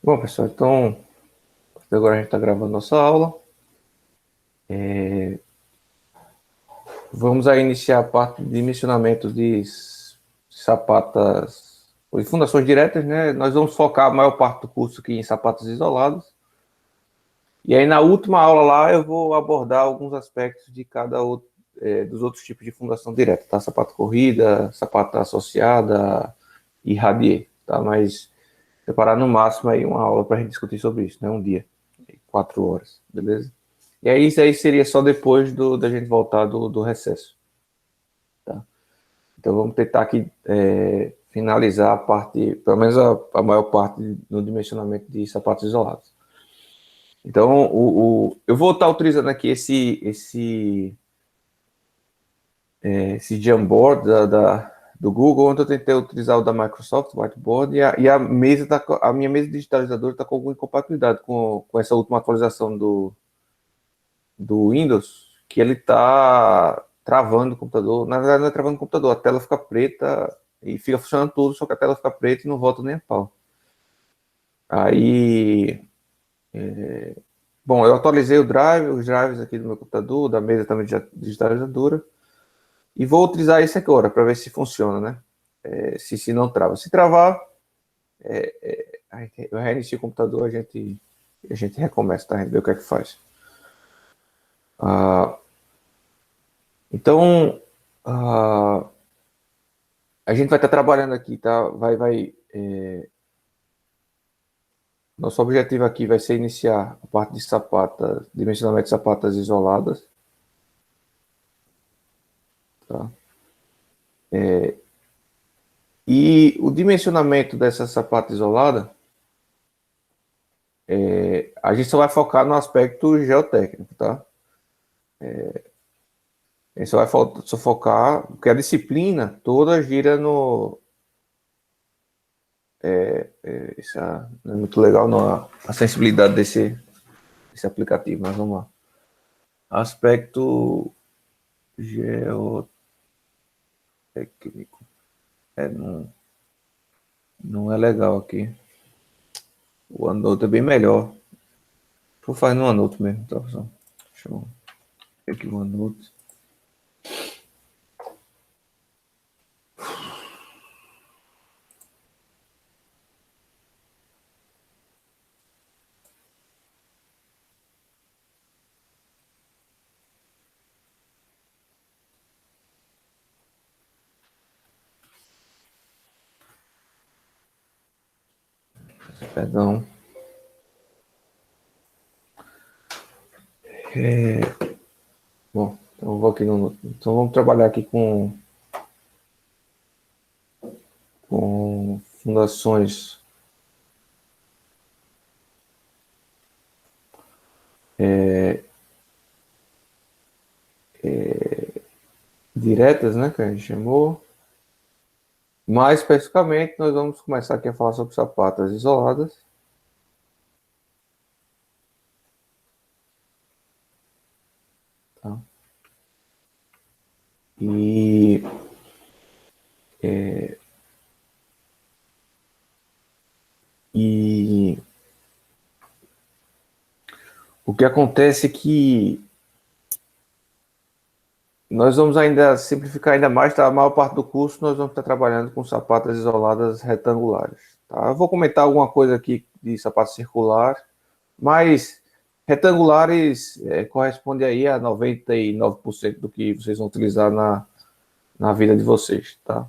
Bom, pessoal, então agora a gente está gravando nossa aula. Vamos aí iniciar a parte de dimensionamento de sapatas ou de fundações diretas, né? Nós vamos focar a maior parte do curso aqui em sapatos isolados. E aí na última aula lá eu vou abordar alguns aspectos de cada outro, dos outros tipos de fundação direta, tá? Sapato corrida, sapata associada e radier, tá? Mas separar no máximo aí uma aula para a gente discutir sobre isso, né? Um dia, 4 horas, beleza? E aí isso aí seria só depois da gente voltar do recesso, tá? Então vamos tentar aqui finalizar a parte, pelo menos a maior parte no dimensionamento de sapatos isolados. Então eu vou estar utilizando aqui esse Jamboard do Google, onde eu tentei utilizar o da Microsoft, o Whiteboard, e a minha mesa digitalizadora está com alguma incompatibilidade com essa última atualização do Windows, que ele está travando o computador. Na verdade, não é travando o computador, a tela fica preta e fica funcionando tudo, só que a tela fica preta e não volta nem a pau. Aí, bom, eu atualizei os drives aqui do meu computador, da mesa também digitalizadora, e vou utilizar esse agora para ver se funciona, né? Se não trava. Se travar, eu reinicio o computador, a gente recomeça, tá? A gente vê o que é que faz. Ah, então, ah, a gente vai estar trabalhando aqui, tá? Nosso objetivo aqui vai ser iniciar a parte de sapatas, dimensionamento de sapatas isoladas, tá? E o dimensionamento dessa sapata isolada, a gente só vai focar no aspecto geotécnico, tá? A gente só focar, porque a disciplina toda gira no. Isso não é muito legal, não, a sensibilidade desse aplicativo, mas vamos lá. Aspecto geotécnico. Não é legal aqui. O OneNote é bem melhor. Vou fazer no OneNote mesmo, tá, pessoal? Deixa eu ver aqui o OneNote. Perdão. Bom, então eu vou aqui no Note. Então vamos trabalhar aqui com fundações diretas, né, que a gente chamou. Mais especificamente, nós vamos começar aqui a falar sobre sapatas isoladas. Tá? E E o que acontece é que nós vamos ainda simplificar ainda mais, tá? A maior parte do curso nós vamos estar trabalhando com sapatas isoladas retangulares. Tá? Eu vou comentar alguma coisa aqui de sapato circular, mas retangulares corresponde aí a 99% do que vocês vão utilizar na vida de vocês, tá?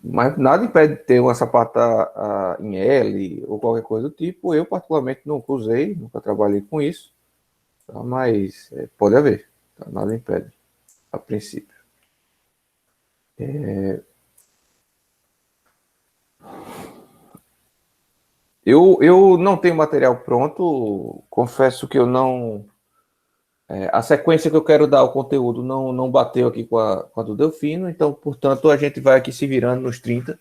Mas nada impede de ter uma sapata em L ou qualquer coisa do tipo. Eu, particularmente, nunca usei, nunca trabalhei com isso, tá? Mas pode haver, tá? Nada impede, a princípio. Eu não tenho material pronto, confesso que eu não. A sequência que eu quero dar ao conteúdo não bateu aqui com a do Delfino, então, portanto, a gente vai aqui se virando nos 30.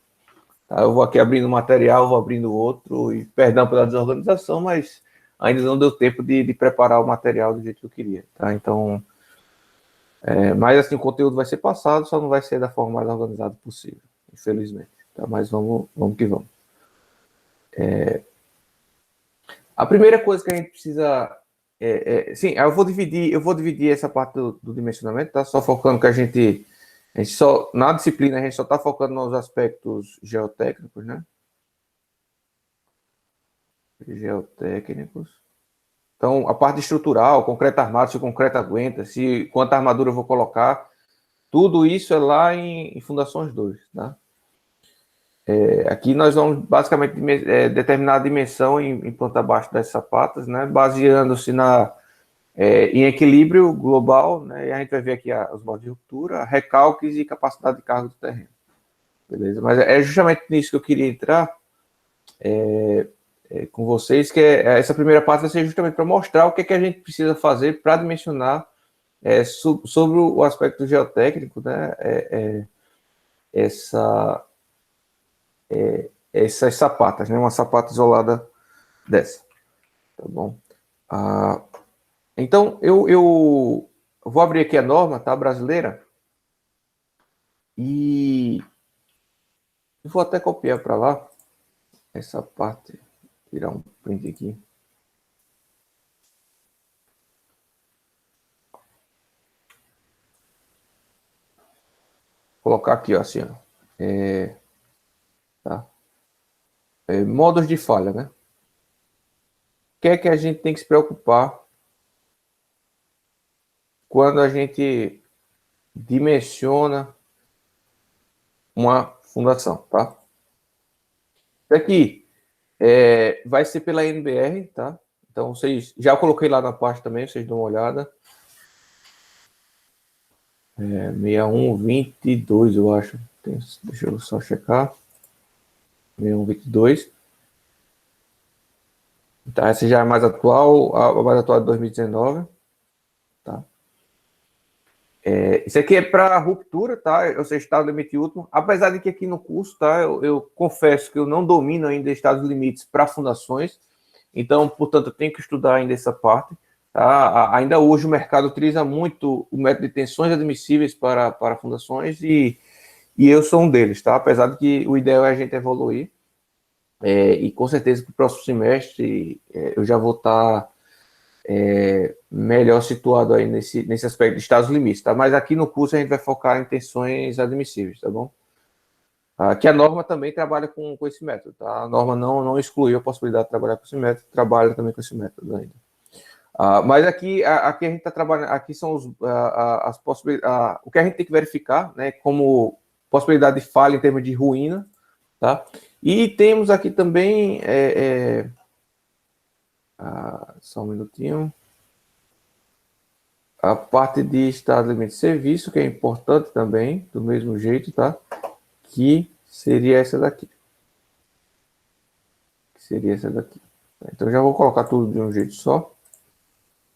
Tá? Eu vou aqui abrindo material, vou abrindo outro, e perdão pela desorganização, mas ainda não deu tempo de preparar o material do jeito que eu queria. Tá? Então, mas assim, o conteúdo vai ser passado, só não vai ser da forma mais organizada possível, infelizmente. tá? Mas vamos que vamos. A primeira coisa que a gente precisa... sim, eu vou dividir essa parte do dimensionamento, tá? Só focando que a gente só, na disciplina, a gente só está focando nos aspectos geotécnicos, né? Geotécnicos. Então, a parte estrutural, concreto armado, se o concreto aguenta, se quanta armadura eu vou colocar, tudo isso é lá em Fundações 2, tá? Aqui nós vamos basicamente determinar a dimensão em planta abaixo das sapatas, né? Baseando-se em equilíbrio global, né? E a gente vai ver aqui os modos de ruptura, recalques e capacidade de carga do terreno. Beleza? Mas é justamente nisso que eu queria entrar com vocês, que essa primeira parte vai ser justamente para mostrar o que a gente precisa fazer para dimensionar sobre o aspecto geotécnico, né? Essas sapatas, né? Uma sapata isolada dessa, tá bom? Então, eu vou abrir aqui a norma, tá, brasileira, e vou até copiar para lá essa parte, tirar um print aqui. Colocar aqui, ó, assim, ó. Tá? Modos de falha, né? O que é que a gente tem que se preocupar quando a gente dimensiona uma fundação, tá? Isso aqui vai ser pela NBR, tá? Então, vocês... Já coloquei lá na parte também, vocês dão uma olhada. 6122, eu acho. Deixa eu só checar. 6122. Tá, essa já é mais atual, a mais atual é de 2019. Tá? Isso aqui é para ruptura, tá? Ou seja, estado limite último. Apesar de que aqui no curso, tá? Eu confesso que eu não domino ainda estados limites para fundações. Então, portanto, eu tenho que estudar ainda essa parte. Tá? Ainda hoje o mercado utiliza muito o método de tensões admissíveis para fundações e eu sou um deles, tá? Apesar de que o ideal é a gente evoluir. E com certeza que o próximo semestre eu já vou estar melhor situado aí nesse aspecto de estados limites, tá? Mas aqui no curso a gente vai focar em tensões admissíveis, tá bom? Que a norma também trabalha com esse método, tá? A norma não excluiu a possibilidade de trabalhar com esse método, trabalha também com esse método ainda. Mas aqui a gente está trabalhando, aqui são as possibilidades, o que a gente tem que verificar, né, como possibilidade de falha em termos de ruína, tá? E temos aqui também, só um minutinho, a parte de estado limite de serviço, que é importante também, do mesmo jeito, tá? Que seria essa daqui. Então já vou colocar tudo de um jeito só,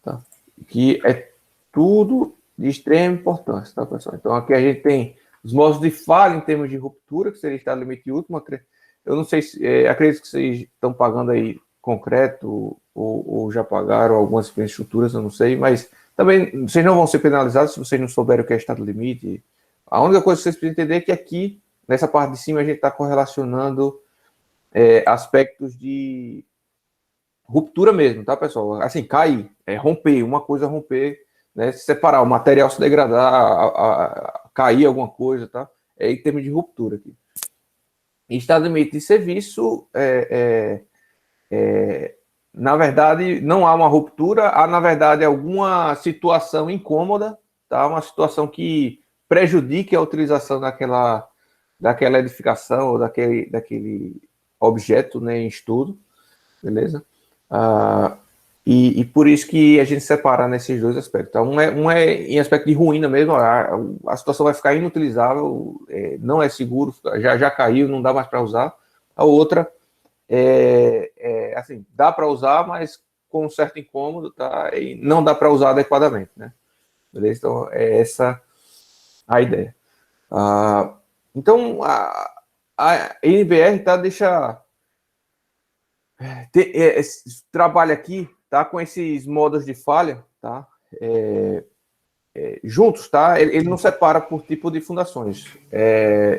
tá? Que é tudo de extrema importância, tá, pessoal? Então aqui a gente tem os modos de falha em termos de ruptura, que seria estado limite último. Eu não sei se... acredito que vocês estão pagando aí concreto ou já pagaram algumas estruturas, eu não sei, mas também vocês não vão ser penalizados se vocês não souberem o que é estado limite. A única coisa que vocês precisam entender é que aqui, nessa parte de cima, a gente está correlacionando aspectos de ruptura mesmo, tá, pessoal? Assim, cair, romper, uma coisa romper, né? Se separar, o material se degradar, cair alguma coisa, tá? Em termos de ruptura aqui. Estado limite de serviço, na verdade, não há uma ruptura, há, na verdade, alguma situação incômoda, tá? Uma situação que prejudique a utilização daquela edificação ou daquele objeto, né, em estudo, beleza? E por isso que a gente separa nesses dois aspectos. Tá? Um é em aspecto de ruína mesmo, a situação vai ficar inutilizável, não é seguro, já caiu, não dá mais para usar. A outra assim, dá para usar, mas com um certo incômodo, tá? E não dá para usar adequadamente, né? Beleza? Então, é essa a ideia. Então, a NBR, tá? Esse trabalho aqui, tá? Com esses modos de falha, tá? juntos, tá? Ele não separa por tipo de fundações.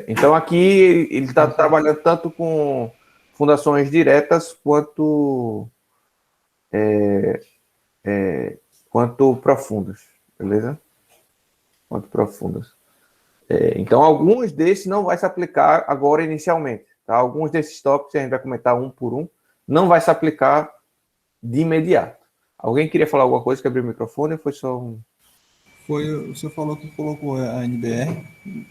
Então, aqui ele está trabalhando tanto com fundações diretas quanto profundas, beleza? Quanto profundas. Então, alguns desses não vai se aplicar agora inicialmente, tá? Alguns desses tópicos, a gente vai comentar um por um, não vai se aplicar de imediato. Alguém queria falar alguma coisa que abriu o microfone ou foi só um... O senhor falou que colocou a NBR.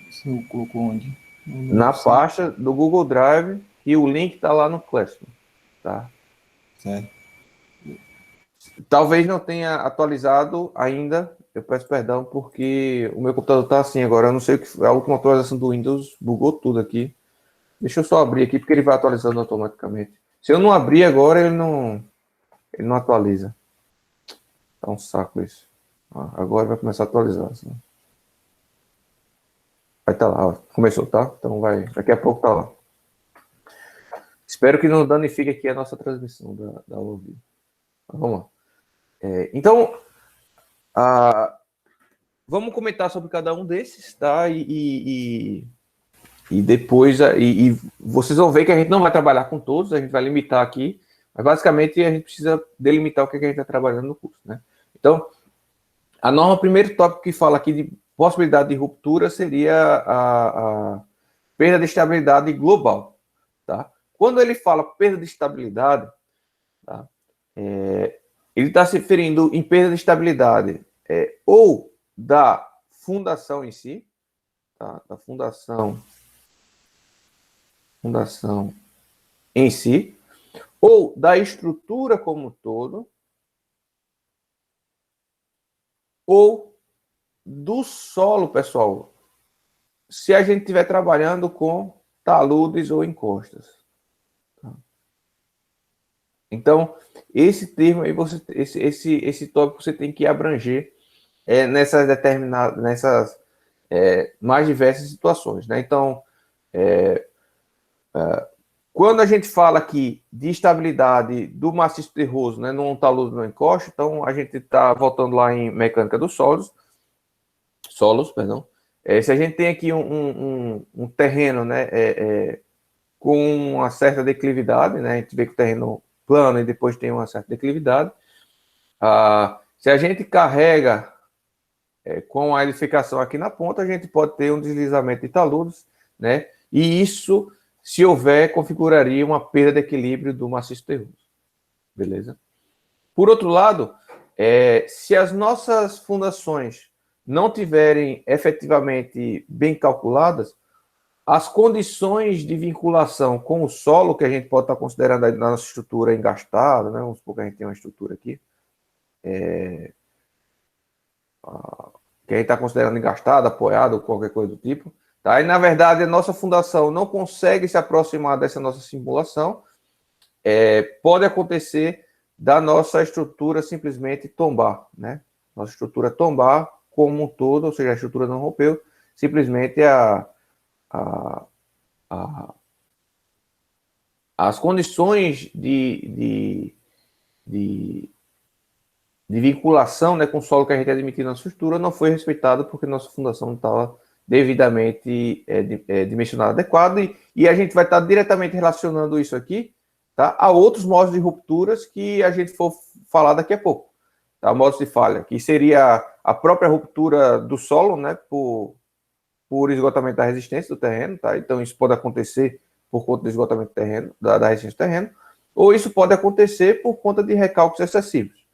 O senhor colocou onde? Na pasta do Google Drive, e o link está lá no Classroom, tá? Certo. Talvez não tenha atualizado ainda, eu peço perdão, porque o meu computador está assim agora, eu não sei o que, a última atualização do Windows bugou tudo aqui. Deixa eu só abrir aqui, porque ele vai atualizando automaticamente. Se eu não abrir agora, ele não atualiza. Tá um saco isso. Agora vai começar a atualizar. Assim. Vai estar lá, ó. Começou, tá? Então vai, daqui a pouco tá lá. Espero que não danifique aqui a nossa transmissão da aula ao vivo. Vamos lá. Então, vamos comentar sobre cada um desses, tá? E depois vocês vão ver que a gente não vai trabalhar com todos, a gente vai limitar aqui, mas basicamente a gente precisa delimitar o que a gente está trabalhando no curso, né? Então, a norma, o primeiro tópico que fala aqui de possibilidade de ruptura seria a perda de estabilidade global, tá? Quando ele fala perda de estabilidade, tá? Ele está se referindo em perda de estabilidade ou da fundação em si, tá? Da fundação em si, ou da estrutura como um todo, ou do solo, pessoal, se a gente estiver trabalhando com taludes ou encostas. Então, esse termo aí, esse tópico você tem que abranger nessas mais diversas situações, né? Então, quando a gente fala aqui de estabilidade do maciço terroso, né, num talude no encosto, então a gente está voltando lá em mecânica dos solos, perdão. Se a gente tem aqui um terreno, né, com uma certa declividade, né, a gente vê que o terreno plano e depois tem uma certa declividade. Se a gente carrega com a edificação aqui na ponta, a gente pode ter um deslizamento de taludes, né, e isso, se houver, configuraria uma perda de equilíbrio do maciço terroso. Beleza? Por outro lado, se as nossas fundações não tiverem efetivamente bem calculadas, as condições de vinculação com o solo, que a gente pode estar considerando na nossa estrutura engastada, né? Vamos supor que a gente tem uma estrutura aqui, que a gente está considerando engastada, apoiada, ou qualquer coisa do tipo, tá? E, na verdade, a nossa fundação não consegue se aproximar dessa nossa simulação, pode acontecer da nossa estrutura simplesmente tombar, né? Nossa estrutura tombar como um todo, ou seja, a estrutura não rompeu, simplesmente as condições de vinculação, né, com o solo que a gente admitiu na nossa estrutura não foi respeitada porque nossa fundação não estava devidamente dimensionada adequada e a gente vai estar diretamente relacionando isso aqui, tá, a outros modos de rupturas que a gente for falar daqui a pouco. Tá, modos de falha, que seria a própria ruptura do solo, né, por esgotamento da resistência do terreno, tá? Então isso pode acontecer por conta do esgotamento do terreno, da resistência do terreno, ou isso pode acontecer por conta de recálculos excessivos,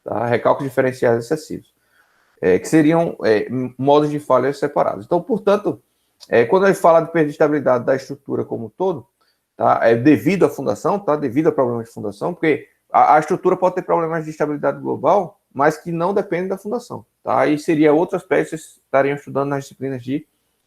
tá? Recálculos diferenciais excessivos, que seriam modos de falha separados. Então, portanto, quando a gente fala de perda de estabilidade da estrutura como um todo, tá? Devido à fundação, tá? Devido a problemas de fundação, porque a estrutura pode ter problemas de estabilidade global, mas que não dependem da fundação, tá? Aí seria outro aspecto que vocês estariam estudando nas disciplinas de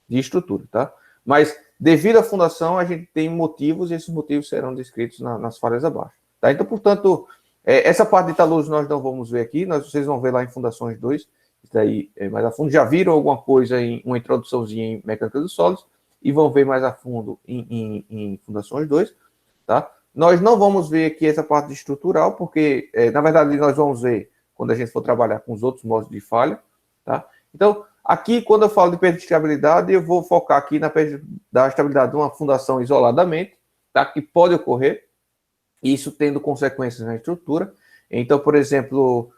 estrutura, tá? Mas devido à fundação, a gente tem motivos e esses motivos serão descritos nas falhas abaixo, tá? Então, portanto, essa parte de taludes nós não vamos ver aqui, vocês vão ver lá em Fundações 2, isso daí mais a fundo. Já viram alguma coisa em uma introduçãozinha em mecânica dos sólidos e vão ver mais a fundo em Fundações 2, tá? Nós não vamos ver aqui essa parte estrutural, porque, na verdade, nós vamos ver quando a gente for trabalhar com os outros modos de falha, tá? Então, aqui, quando eu falo de perda de estabilidade, eu vou focar aqui na perda da estabilidade de uma fundação isoladamente, tá? Que pode ocorrer, isso tendo consequências na estrutura. Então, por exemplo,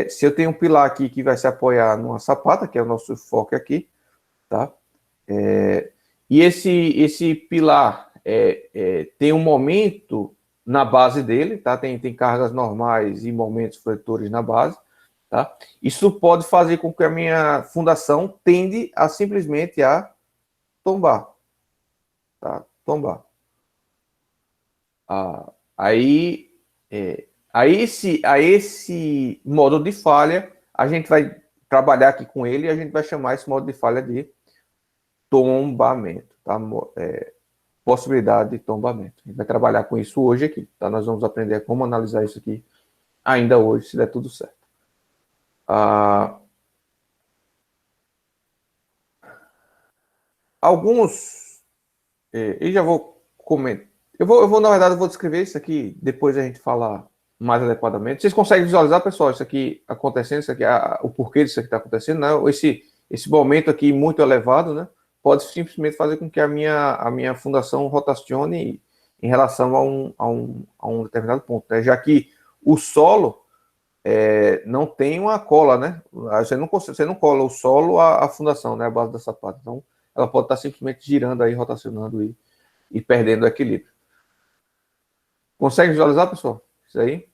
se eu tenho um pilar aqui que vai se apoiar numa sapata, que é o nosso foco aqui, tá? E esse pilar tem um momento na base dele, tá? Tem cargas normais e momentos fletores na base, tá? Isso pode fazer com que a minha fundação tende a simplesmente a tombar, tá? Tombar. Aí esse modo de falha, a gente vai trabalhar aqui com ele e a gente vai chamar esse modo de falha de tombamento, tá? Possibilidade de tombamento. A gente vai trabalhar com isso hoje aqui, tá? Nós vamos aprender como analisar isso aqui ainda hoje, se der tudo certo. Alguns, e já vou comentar. Eu vou, na verdade, eu vou descrever isso aqui, depois a gente falar mais adequadamente. Vocês conseguem visualizar, pessoal, isso aqui acontecendo, isso aqui, o porquê disso aqui está acontecendo, né? Esse momento aqui muito elevado, né? Pode simplesmente fazer com que a minha fundação rotacione em relação a um determinado ponto, né? Já que o solo não tem uma cola, né? Você não cola o solo à fundação, né? A base da sapata. Então, ela pode estar simplesmente girando aí, rotacionando e perdendo o equilíbrio. Consegue visualizar, pessoal? Isso aí?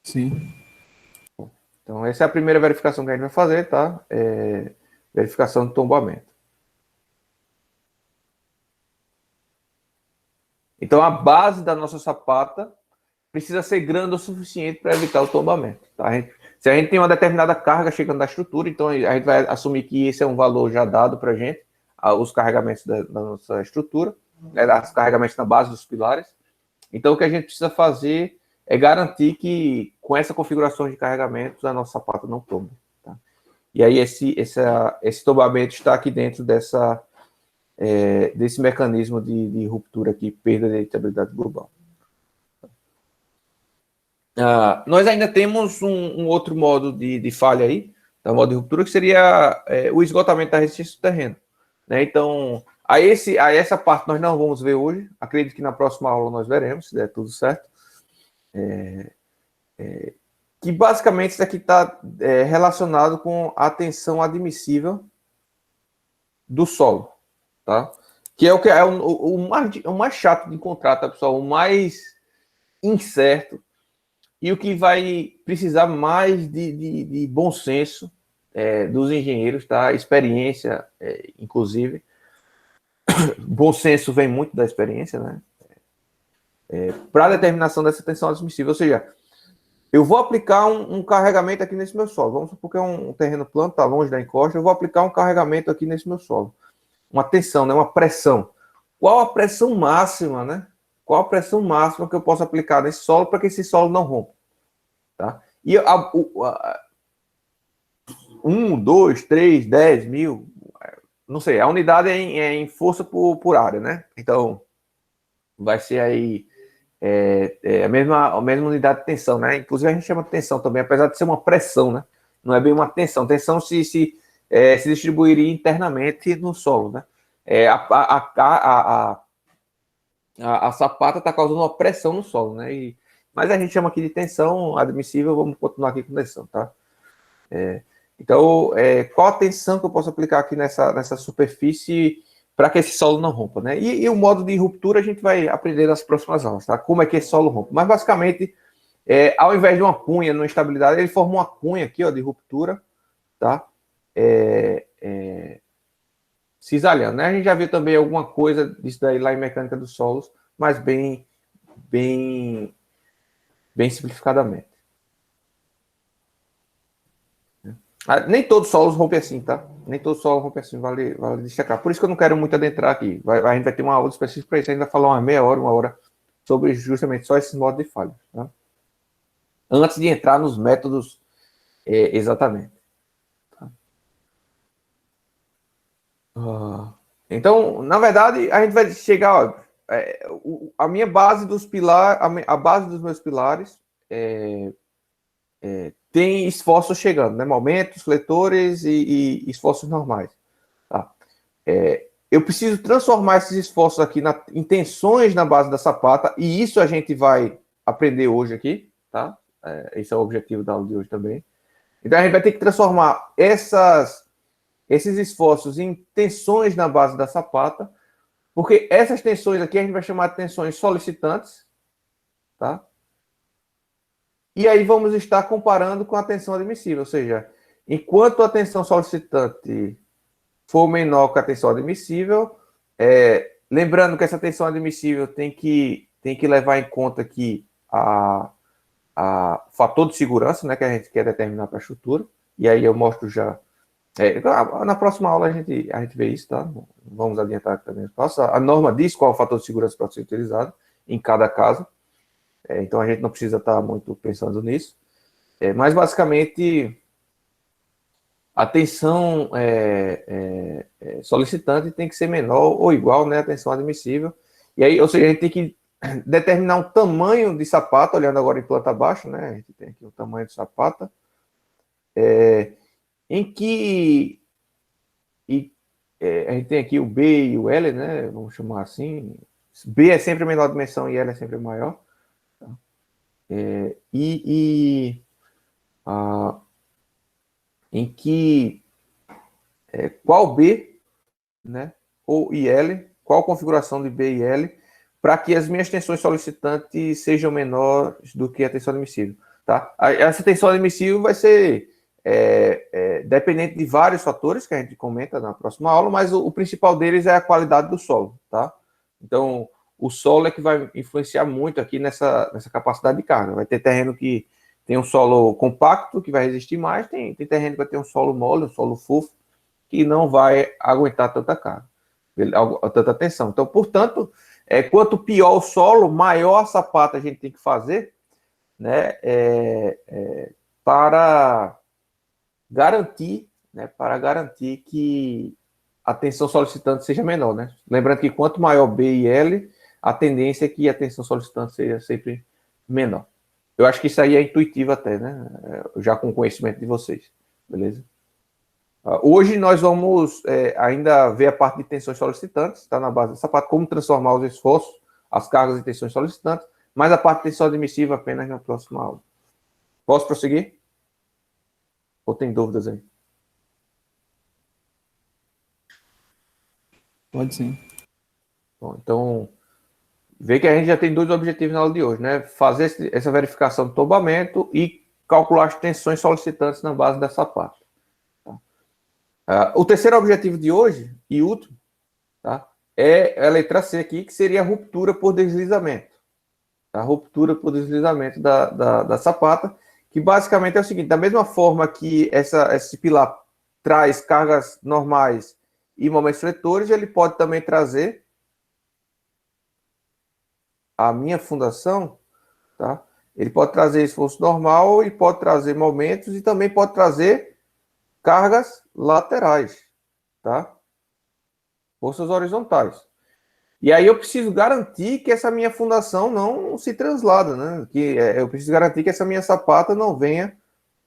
Sim. Então, essa é a primeira verificação que a gente vai fazer, tá? Verificação de tombamento. Então, a base da nossa sapata precisa ser grande o suficiente para evitar o tombamento. Tá? Se a gente tem uma determinada carga chegando da estrutura, então a gente vai assumir que esse é um valor já dado para a gente, os carregamentos da nossa estrutura, os carregamentos na base dos pilares. Então, o que a gente precisa fazer é garantir que, com essa configuração de carregamentos, a nossa sapata não tombe. Tá? E aí, esse tombamento está aqui dentro desse mecanismo de ruptura aqui, perda de estabilidade global. Nós ainda temos um outro modo de falha aí, tá? Modo de ruptura, que seria o esgotamento da resistência do terreno. Né? Então, a essa parte nós não vamos ver hoje, acredito que na próxima aula nós veremos, se der tudo certo. Que basicamente isso aqui está relacionado com a tensão admissível do solo, tá? Que é o mais chato de encontrar, tá, pessoal? O mais incerto e o que vai precisar mais de bom senso dos engenheiros, tá? Experiência, inclusive. Bom senso vem muito da experiência, né? Para a determinação dessa tensão admissível, ou seja, eu vou aplicar um carregamento aqui nesse meu solo. Vamos supor que é um terreno plano, está longe da encosta. Eu vou aplicar um carregamento aqui nesse meu solo. Uma tensão, né? Uma pressão. Qual a pressão máxima, né? Qual a pressão máxima que eu posso aplicar nesse solo para que esse solo não rompa? Tá? E 1, 2, 3, 10 mil, não sei, a unidade é em força por área, né? Então, vai ser aí a mesma unidade de tensão, né? Inclusive a gente chama de tensão também, apesar de ser uma pressão, né? Não é bem uma tensão. Tensão se distribuiria internamente no solo, né? A sapata está causando uma pressão no solo, né? Mas a gente chama aqui de tensão admissível, vamos continuar aqui com tensão, tá? Então, qual a tensão que eu posso aplicar aqui nessa superfície para que esse solo não rompa, né? E o modo de ruptura a gente vai aprender nas próximas aulas, tá? Como é que esse solo rompe. Mas, basicamente, ao invés de uma cunha numa estabilidade, ele forma uma cunha aqui, ó, de ruptura, tá? Cisalhando, né? A gente já viu também alguma coisa disso daí lá em mecânica dos solos, mas bem simplificadamente. Nem todos os solos rompem assim, tá? Nem todos os solos rompem assim, vale destacar. Por isso que eu não quero muito adentrar aqui. A gente vai ter uma aula específica para isso. A gente vai falar uma meia hora, 1 hora, sobre justamente só esses modos de falha. Tá? Antes de entrar nos métodos exatamente. Tá? Então, na verdade, a gente vai chegar... a minha base dos pilares... A base dos meus pilares tem esforços chegando, né? Momentos, fletores e esforços normais. Tá? Eu preciso transformar esses esforços aqui em tensões na base da sapata, e isso a gente vai aprender hoje aqui, tá? Esse é o objetivo da aula de hoje também. Então a gente vai ter que transformar esses esforços em tensões na base da sapata, porque essas tensões aqui a gente vai chamar de tensões solicitantes, tá? E aí vamos estar comparando com a tensão admissível, ou seja, enquanto a tensão solicitante for menor que a tensão admissível, lembrando que essa tensão admissível tem que levar em conta que a fator de segurança, né, que a gente quer determinar para a estrutura, e aí eu mostro já. Na próxima aula a gente vê isso, tá? Vamos adiantar também. A norma diz qual é o fator de segurança para ser utilizado em cada caso. Então a gente não precisa estar muito pensando nisso. Mas basicamente a tensão solicitante tem que ser menor ou igual, né, à tensão admissível. E aí, ou seja, a gente tem que determinar um tamanho de sapata, olhando agora em planta baixa, né? A gente tem aqui o tamanho de sapata. Em que a gente tem aqui o B e o L, né? Vamos chamar assim. B é sempre a menor dimensão e L é sempre a maior. Tá? Em que qual B, né? Ou e L, qual configuração de B e L, para que as minhas tensões solicitantes sejam menores do que a tensão admissível. Tá? Essa tensão admissível vai ser dependente de vários fatores que a gente comenta na próxima aula, mas o principal deles é a qualidade do solo, tá? Então, o solo é que vai influenciar muito aqui nessa capacidade de carga. Vai ter terreno que tem um solo compacto, que vai resistir mais, tem terreno que vai ter um solo mole, um solo fofo, que não vai aguentar tanta carga, tanta tensão. Então, portanto, quanto pior o solo, maior a sapata a gente tem que fazer, né, para garantir que a tensão solicitante seja menor, né? Lembrando que quanto maior B e L, a tendência é que a tensão solicitante seja sempre menor. Eu acho que isso aí é intuitivo até, né? Já com o conhecimento de vocês, beleza? Hoje nós vamos ainda ver a parte de tensões solicitantes, está na base dessa parte, como transformar os esforços, as cargas em tensões solicitantes, mas a parte de tensão admissiva apenas na próxima aula. Posso prosseguir? Ou tem dúvidas aí? Pode sim. Bom, então, vê que a gente já tem dois objetivos na aula de hoje, né? Fazer essa verificação do tombamento e calcular as tensões solicitantes na base da sapata. Tá? O terceiro objetivo de hoje, e último, tá? É a letra C aqui, que seria a ruptura por deslizamento. A ruptura por deslizamento da sapata, que basicamente é o seguinte: da mesma forma que esse pilar traz cargas normais e momentos fletores, ele pode também trazer a minha fundação, tá? Ele pode trazer esforço normal e pode trazer momentos e também pode trazer cargas laterais, tá? Forças horizontais. E aí eu preciso garantir que essa minha fundação não se translada, né? Eu preciso garantir que essa minha sapata não venha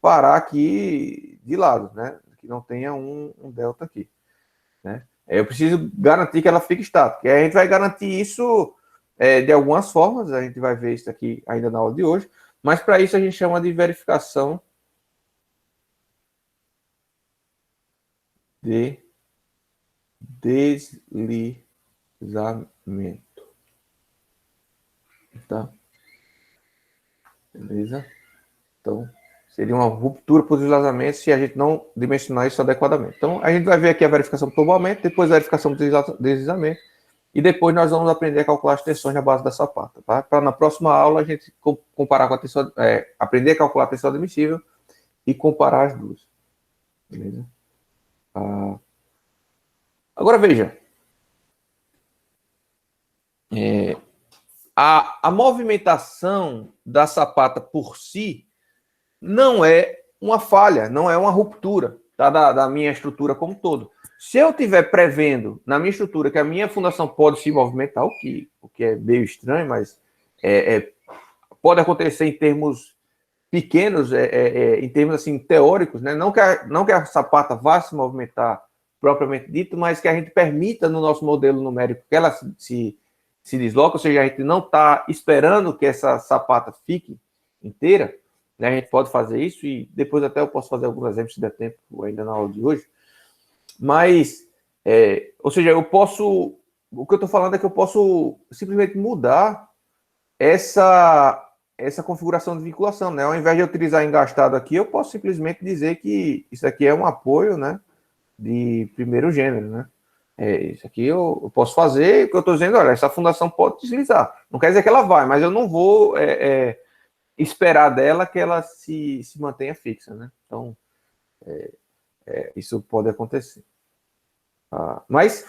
parar aqui de lado, né? Que não tenha um delta aqui, né? Eu preciso garantir que ela fique estática. E aí a gente vai garantir isso de algumas formas, a gente vai ver isso aqui ainda na aula de hoje, mas para isso a gente chama de verificação de deslizamento. Tá? Beleza? Então, seria uma ruptura por deslizamento se a gente não dimensionar isso adequadamente. Então, a gente vai ver aqui a verificação do tombamento, depois a verificação do deslizamento, e depois nós vamos aprender a calcular as tensões na base da sapata, tá? Para na próxima aula a gente comparar com a tensão, aprender a calcular a tensão admissível e comparar as duas. Beleza? Agora veja. A movimentação da sapata por si não é uma falha, não é uma ruptura, tá? da minha estrutura como um todo. Se eu estiver prevendo na minha estrutura que a minha fundação pode se movimentar, o que é meio estranho, mas pode acontecer em termos pequenos em termos assim teóricos, né? Não que a sapata vá se movimentar propriamente dito, mas que a gente permita no nosso modelo numérico que ela se desloque, ou seja, a gente não está esperando que essa sapata fique inteira, né? A gente pode fazer isso e depois até eu posso fazer alguns exemplos se der tempo ainda na aula de hoje. Mas, ou seja, eu posso, o que eu estou falando é que eu posso simplesmente mudar essa configuração de vinculação, né? Ao invés de eu utilizar engastado aqui, eu posso simplesmente dizer que isso aqui é um apoio, né, de primeiro gênero, né? Isso aqui eu posso fazer, o que eu estou dizendo, olha, essa fundação pode deslizar. Não quer dizer que ela vai, mas eu não vou esperar dela que ela se mantenha fixa, né? Então, isso pode acontecer. Mas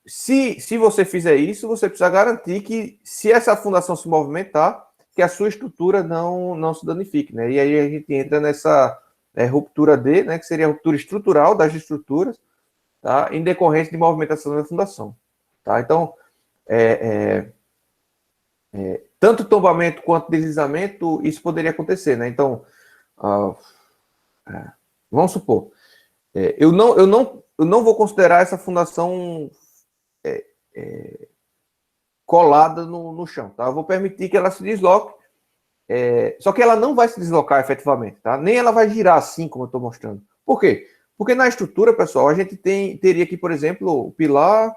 se você fizer isso, você precisa garantir que, se essa fundação se movimentar, que a sua estrutura não se danifique, né? E aí a gente entra nessa ruptura D, né, que seria a ruptura estrutural das estruturas, tá? Em decorrência de movimentação da fundação. Tá? Então, tanto tombamento quanto deslizamento, isso poderia acontecer, né? Então, vamos supor, eu não vou considerar essa fundação colada no chão, tá? Eu vou permitir que ela se desloque, só que ela não vai se deslocar efetivamente, tá? Nem ela vai girar assim, como eu estou mostrando. Por quê? Porque na estrutura, pessoal, a gente teria aqui, por exemplo, o pilar,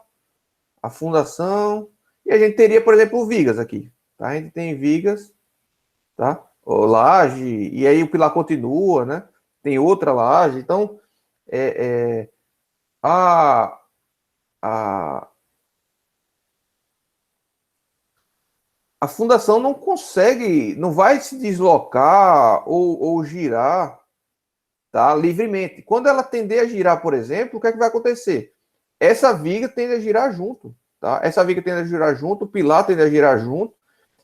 a fundação, e a gente teria, por exemplo, vigas aqui. Tá? A gente tem vigas, tá? Ou laje, e aí o pilar continua, né? Tem outra laje. Então, a, a, a fundação não consegue, não vai se deslocar ou girar, tá? Livremente. Quando ela tender a girar, por exemplo, o que é que vai acontecer? Essa viga tende a girar junto, tá? Essa viga tende a girar junto, o pilar tende a girar junto.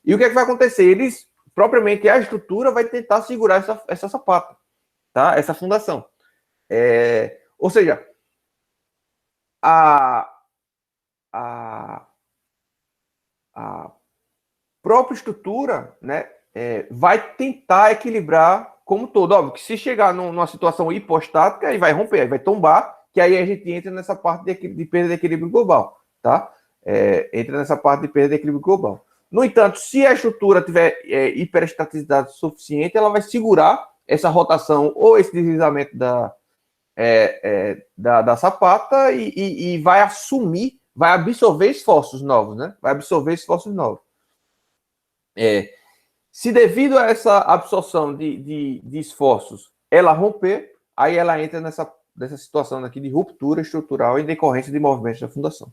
E o que é que vai acontecer? Eles, propriamente, a estrutura vai tentar segurar essa sapata, tá? Essa fundação. Ou seja, a, a, a própria estrutura, né, vai tentar equilibrar como todo. Óbvio que se chegar numa situação hipostática, aí vai romper, aí vai tombar, que aí a gente entra nessa parte de perda de equilíbrio global, tá? Entra nessa parte de perda de equilíbrio global. No entanto, se a estrutura tiver hiperestaticidade suficiente, ela vai segurar essa rotação ou esse deslizamento da sapata e vai assumir, vai absorver esforços novos, né? Vai absorver esforços novos. Se devido a essa absorção de esforços ela romper, aí ela entra nessa situação aqui de ruptura estrutural em decorrência de movimentos da fundação.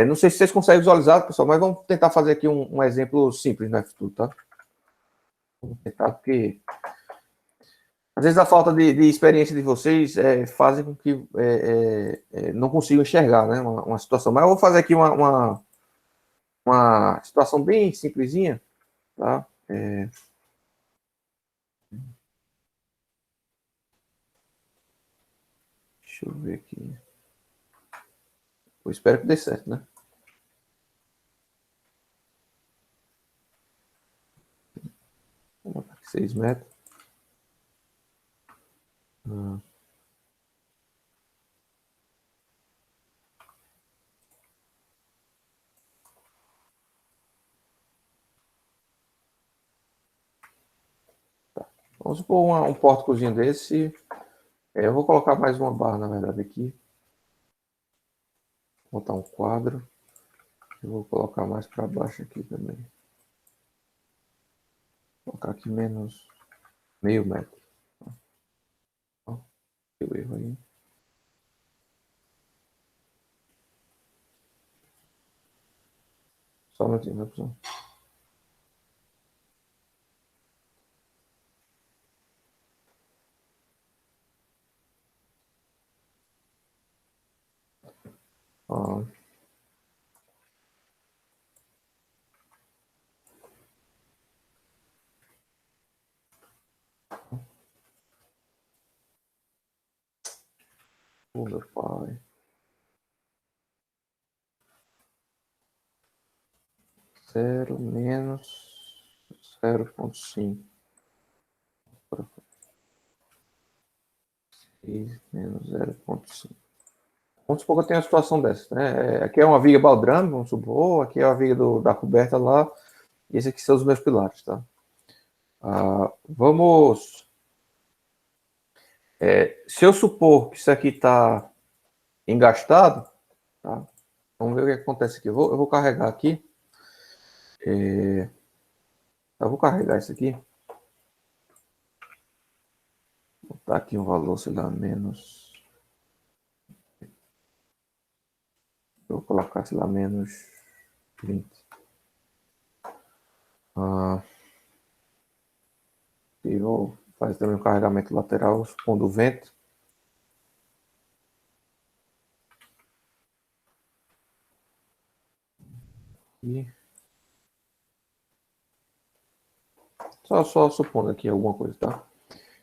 Não sei se vocês conseguem visualizar, pessoal, mas vamos tentar fazer aqui um exemplo simples no F-Tudo, tá? Vamos tentar, porque às vezes a falta de experiência de vocês fazem com que não consigam enxergar, né, uma situação. Mas eu vou fazer aqui uma situação bem simplesinha, tá? Deixa eu ver aqui. Eu espero que dê certo, né? Vamos botar aqui 6 metros. Vamos supor um pórticozinho desse. Eu vou colocar mais uma barra, na verdade, aqui. Vou botar um quadro. Eu vou colocar mais para baixo aqui também. Vou colocar aqui menos meio metro. Deu erro aí. Só um minutinho, né, pessoal? Ó. Oh, meu pai. 0 menos 0,5. menos 0,5. Vamos supor que eu tenho uma situação dessa, né? Aqui é uma viga baldrame, vamos supor, aqui é a viga da coberta lá, e esse aqui são os meus pilares, tá? Vamos... se eu supor que isso aqui está engastado, tá? Vamos ver o que acontece aqui. Eu vou carregar aqui. Eu vou carregar isso aqui. Vou botar aqui um valor, sei lá, menos... Eu vou colocar, sei lá, menos 20. E vou fazer também um carregamento lateral, supondo o vento. E... Só supondo aqui alguma coisa, tá?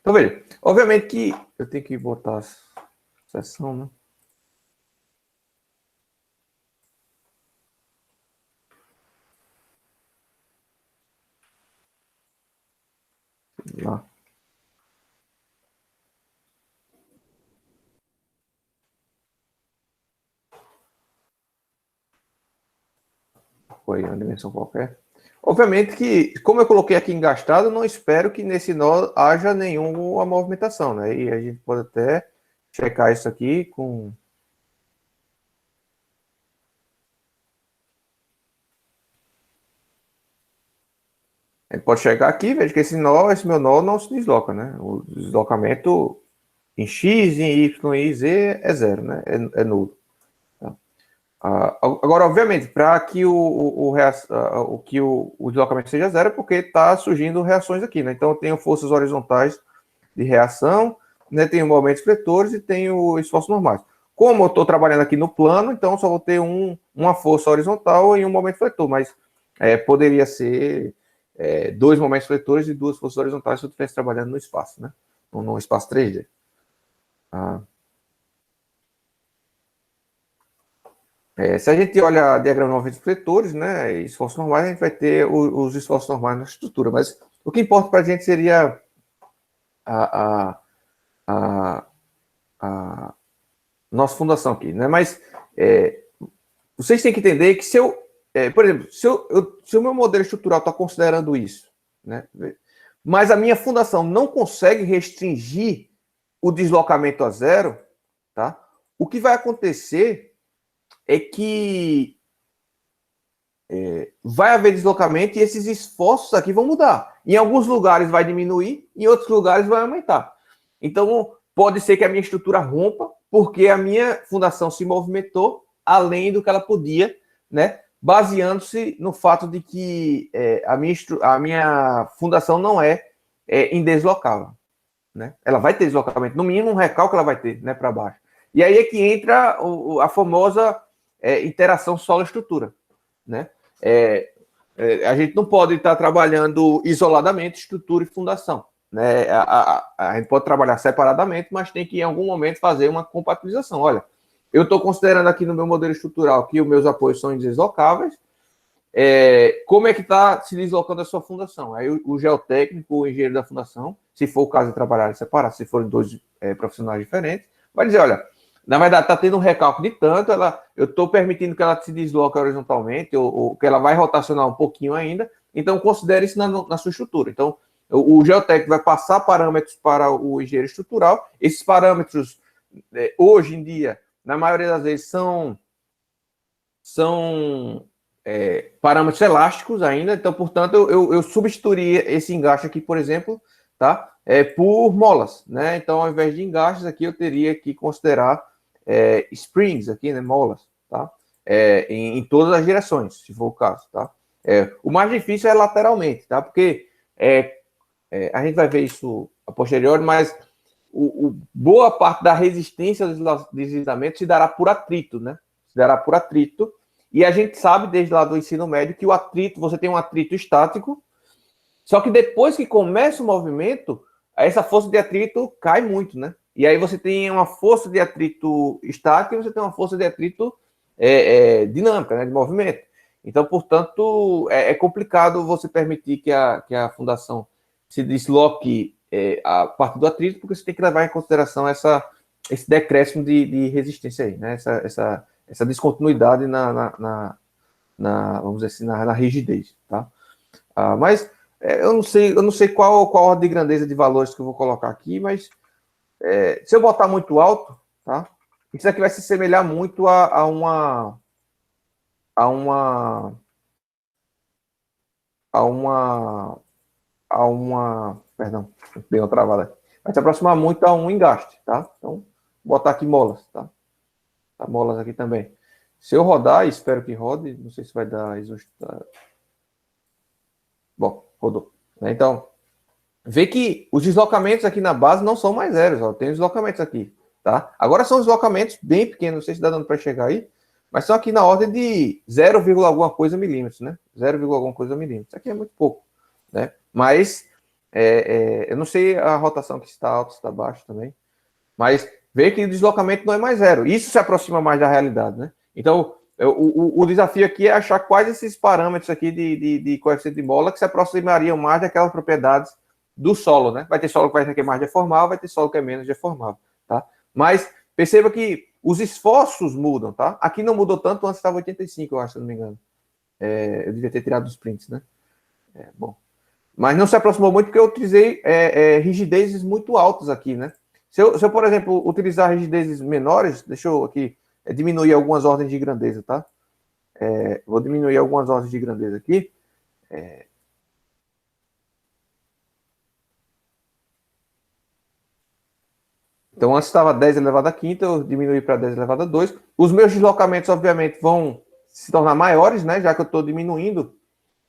Então, veja, obviamente que eu tenho que botar a seção, né? Lá. Foi uma dimensão qualquer. Obviamente que, como eu coloquei aqui engastado, não espero que nesse nó haja nenhuma movimentação, né? E a gente pode até checar isso aqui com... A gente pode chegar aqui, veja que esse meu nó não se desloca, né? O deslocamento em X, em Y, em Z é zero, né? É nulo. Tá? Agora, obviamente, para que o deslocamento seja zero, é porque está surgindo reações aqui, né? Então, eu tenho forças horizontais de reação, né? Tenho momentos fletores e tenho esforços normais. Como eu estou trabalhando aqui no plano, então só vou ter uma força horizontal e um momento fletor, mas poderia ser dois momentos fletores e duas forças horizontais se eu estivesse trabalhando no espaço, né? No espaço 3D. Se a gente olha diagrama de movimentos fletores, né, esforços normais, a gente vai ter os esforços normais na estrutura, mas o que importa para a gente seria a nossa fundação aqui, né? Mas vocês têm que entender que por exemplo, se o meu modelo estrutural está considerando isso, né, mas a minha fundação não consegue restringir o deslocamento a zero, tá? O que vai acontecer é que vai haver deslocamento e esses esforços aqui vão mudar. Em alguns lugares vai diminuir, em outros lugares vai aumentar. Então, pode ser que a minha estrutura rompa, porque a minha fundação se movimentou além do que ela podia, né? Baseando-se no fato de que a minha fundação não é indeslocável, né? Ela vai ter deslocamento, no mínimo um recalque ela vai ter, né, para baixo. E aí é que entra a famosa interação solo-estrutura, né? A gente não pode estar trabalhando isoladamente estrutura e fundação, né? A gente pode trabalhar separadamente, mas tem que em algum momento fazer uma compatibilização. Olha, eu estou considerando aqui no meu modelo estrutural que os meus apoios são indeslocáveis. Como é que está se deslocando a sua fundação? Aí o geotécnico, o engenheiro da fundação, se for o caso de trabalhar separado, se forem dois profissionais diferentes, vai dizer, olha, na verdade está tendo um recalque de tanto, eu estou permitindo que ela se desloque horizontalmente, ou que ela vai rotacionar um pouquinho ainda, então considere isso na sua estrutura. Então, o geotécnico vai passar parâmetros para o engenheiro estrutural, esses parâmetros, hoje em dia, na maioria das vezes, são parâmetros elásticos ainda, então, portanto, eu substituiria esse engaste aqui, por exemplo, tá? Por molas, né? Então, ao invés de engastes aqui, eu teria que considerar springs aqui, né? Molas, tá? Em todas as direções, se for o caso, tá? O mais difícil é lateralmente, tá? Porque a gente vai ver isso a posteriori, mas boa parte da resistência ao deslizamento se dará por atrito, né? Se dará por atrito. E a gente sabe, desde lá do ensino médio, que o atrito, você tem um atrito estático, só que depois que começa o movimento, essa força de atrito cai muito, né? E aí você tem uma força de atrito estática e você tem uma força de atrito dinâmica, né? De movimento. Então, portanto, é complicado você permitir que a fundação se desloque a partir do atrito, porque você tem que levar em consideração essa esse decréscimo de resistência aí, né? Essa descontinuidade vamos dizer assim, na rigidez, tá? Mas eu não sei qual a ordem de grandeza de valores que eu vou colocar aqui, mas se eu botar muito alto, tá? Isso aqui vai se assemelhar muito a uma a uma a uma a uma perdão, deu uma travada. Vai se aproximar muito a um engaste, tá? Então, vou botar aqui molas, tá? Tá molas aqui também. Se eu rodar, espero que rode, não sei se vai dar exausto. Bom, rodou. Então, vê que os deslocamentos aqui na base não são mais zeros, ó. Tem deslocamentos aqui, tá? Agora são deslocamentos bem pequenos, não sei se dá dando para chegar aí, mas são aqui na ordem de 0, alguma coisa milímetros, né? 0, alguma coisa milímetros. Isso aqui é muito pouco, né? Mas eu não sei a rotação que está alta, está baixa também, mas vê que o deslocamento não é mais zero. Isso se aproxima mais da realidade, né? Então, o desafio aqui é achar quais esses parâmetros aqui de coeficiente de mola que se aproximariam mais daquelas propriedades do solo, né? Vai ter solo que vai ser mais deformável, vai ter solo que é menos deformável, tá? Mas perceba que os esforços mudam, tá? Aqui não mudou tanto, antes estava 85, eu acho, se não me engano. Eu devia ter tirado os prints, né? Bom. Mas não se aproximou muito porque eu utilizei rigidezes muito altas aqui, né? Se eu, por exemplo, utilizar rigidezes menores, deixa eu aqui diminuir algumas ordens de grandeza, tá? Vou diminuir algumas ordens de grandeza aqui. Então, antes estava 10 elevado a quinta, eu diminui para 10 elevado a 2. Os meus deslocamentos, obviamente, vão se tornar maiores, né? Já que eu estou diminuindo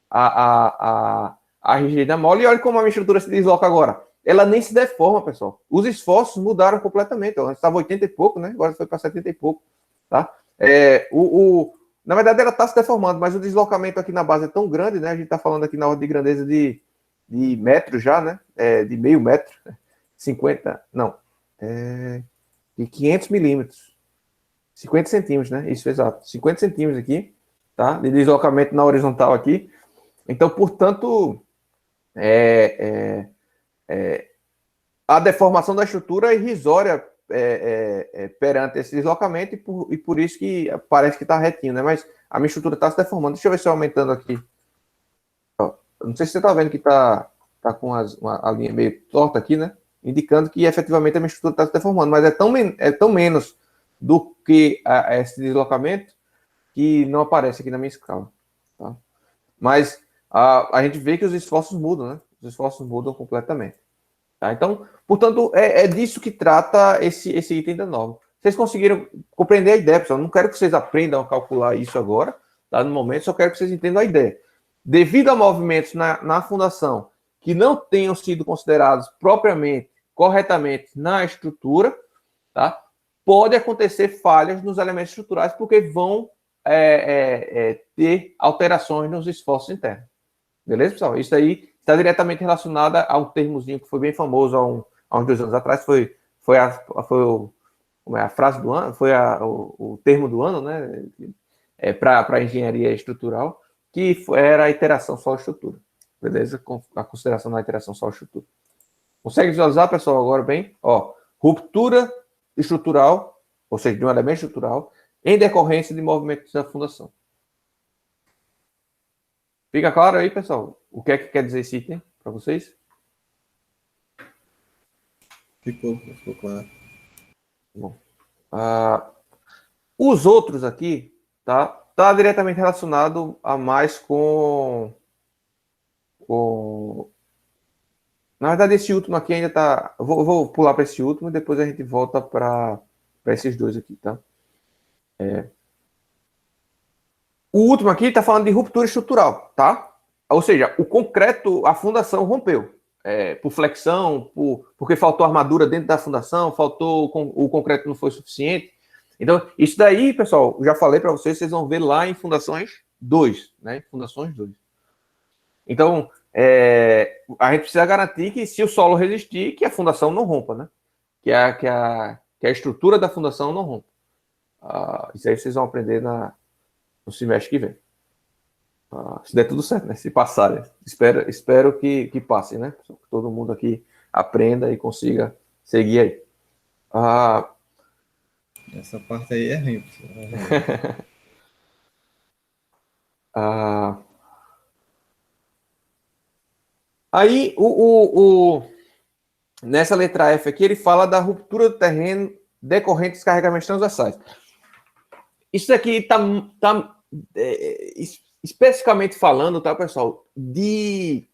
a rigidez da mola. E olha como a minha estrutura se desloca agora. Ela nem se deforma, pessoal. Os esforços mudaram completamente. Antes estava 80 e pouco, né? Agora foi para 70 e pouco, tá? Na verdade, ela está se deformando, mas o deslocamento aqui na base é tão grande, né? A gente está falando aqui na ordem de grandeza de metro já, né? De meio metro. 50, não. De 500 milímetros. 50 centímetros, né? Isso, exato. 50 centímetros aqui, tá? De deslocamento na horizontal aqui. Então, portanto, a deformação da estrutura é irrisória perante esse deslocamento e por isso que parece que está retinho, né? Mas a minha estrutura está se deformando. Deixa eu ver se eu aumentando aqui. Ó, não sei se você está vendo que está com a linha meio torta aqui, né? Indicando que efetivamente a minha estrutura está se deformando, mas é tão menos do que esse deslocamento que não aparece aqui na minha escala. Tá? Mas a gente vê que os esforços mudam, né? Os esforços mudam completamente. Tá? Então, portanto, é disso que trata esse item da norma. Vocês conseguiram compreender a ideia, pessoal? Eu não quero que vocês aprendam a calcular isso agora, tá? No momento, só quero que vocês entendam a ideia. Devido a movimentos na fundação que não tenham sido considerados propriamente, corretamente na estrutura, tá? Pode acontecer falhas nos elementos estruturais, porque vão ter alterações nos esforços internos. Beleza, pessoal? Isso aí está diretamente relacionado a um termozinho que foi bem famoso há uns 2 anos atrás, foi a frase do ano, foi o termo do ano, né? Para engenharia estrutural, que era a iteração solo-estrutura. Beleza? Com a consideração da iteração solo-estrutura. Consegue visualizar, pessoal, agora bem? Ó, ruptura estrutural, ou seja, de um elemento estrutural, em decorrência de movimentos da fundação. Fica claro aí, pessoal, o que é que quer dizer esse item para vocês? Ficou claro. Bom, os outros aqui, tá diretamente relacionado a mais com na verdade, esse último aqui ainda tá. Vou pular para esse último e depois a gente volta para esses dois aqui, tá? O último aqui está falando de ruptura estrutural, tá? Ou seja, o concreto, a fundação rompeu. Por flexão, porque faltou armadura dentro da fundação, o concreto não foi suficiente. Então, isso daí, pessoal, já falei para vocês vão ver lá em Fundações 2, né? Fundações 2. Então, a gente precisa garantir que se o solo resistir, que a fundação não rompa, né? Que a estrutura da fundação não rompa. Isso aí vocês vão aprender no semestre que vem. Se der tudo certo, né? Se passarem. Espero que passe, né? Que todo mundo aqui aprenda e consiga seguir aí. Essa parte aí é ruim, professor. Ah, aí, nessa letra F aqui, ele fala da ruptura do terreno decorrente dos carregamentos transversais. Isso aqui tá especificamente falando, tá, pessoal, de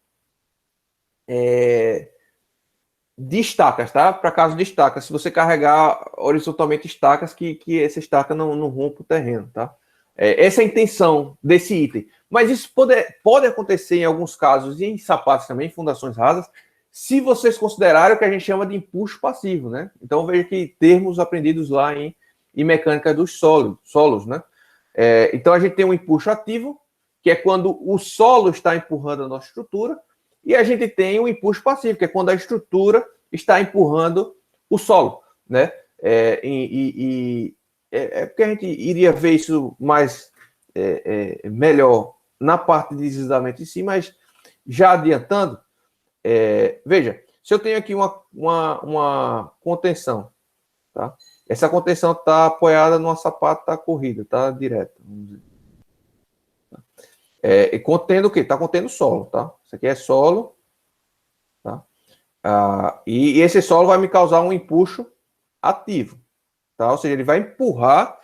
estacas, tá? Para caso de estacas, se você carregar horizontalmente estacas, que essa estaca não rompa o terreno, tá? Essa é a intenção desse item. Mas isso pode acontecer em alguns casos, e em sapatos também, em fundações rasas, se vocês considerarem o que a gente chama de empuxo passivo, né? Então veja que termos aprendidos lá em mecânica dos solos, né? Então a gente tem um empuxo ativo, que é quando o solo está empurrando a nossa estrutura, e a gente tem o empuxo passivo, que é quando a estrutura está empurrando o solo, né? Porque a gente iria ver isso mais melhor na parte de deslizamento em si, mas já adiantando, veja, se eu tenho aqui uma contenção, tá? Essa contenção está apoiada numa sapata corrida, tá? Direta, vamos dizer. E contendo o quê? Está contendo solo, tá? Isso aqui é solo, tá? E esse solo vai me causar um empuxo ativo, tá? Ou seja, ele vai empurrar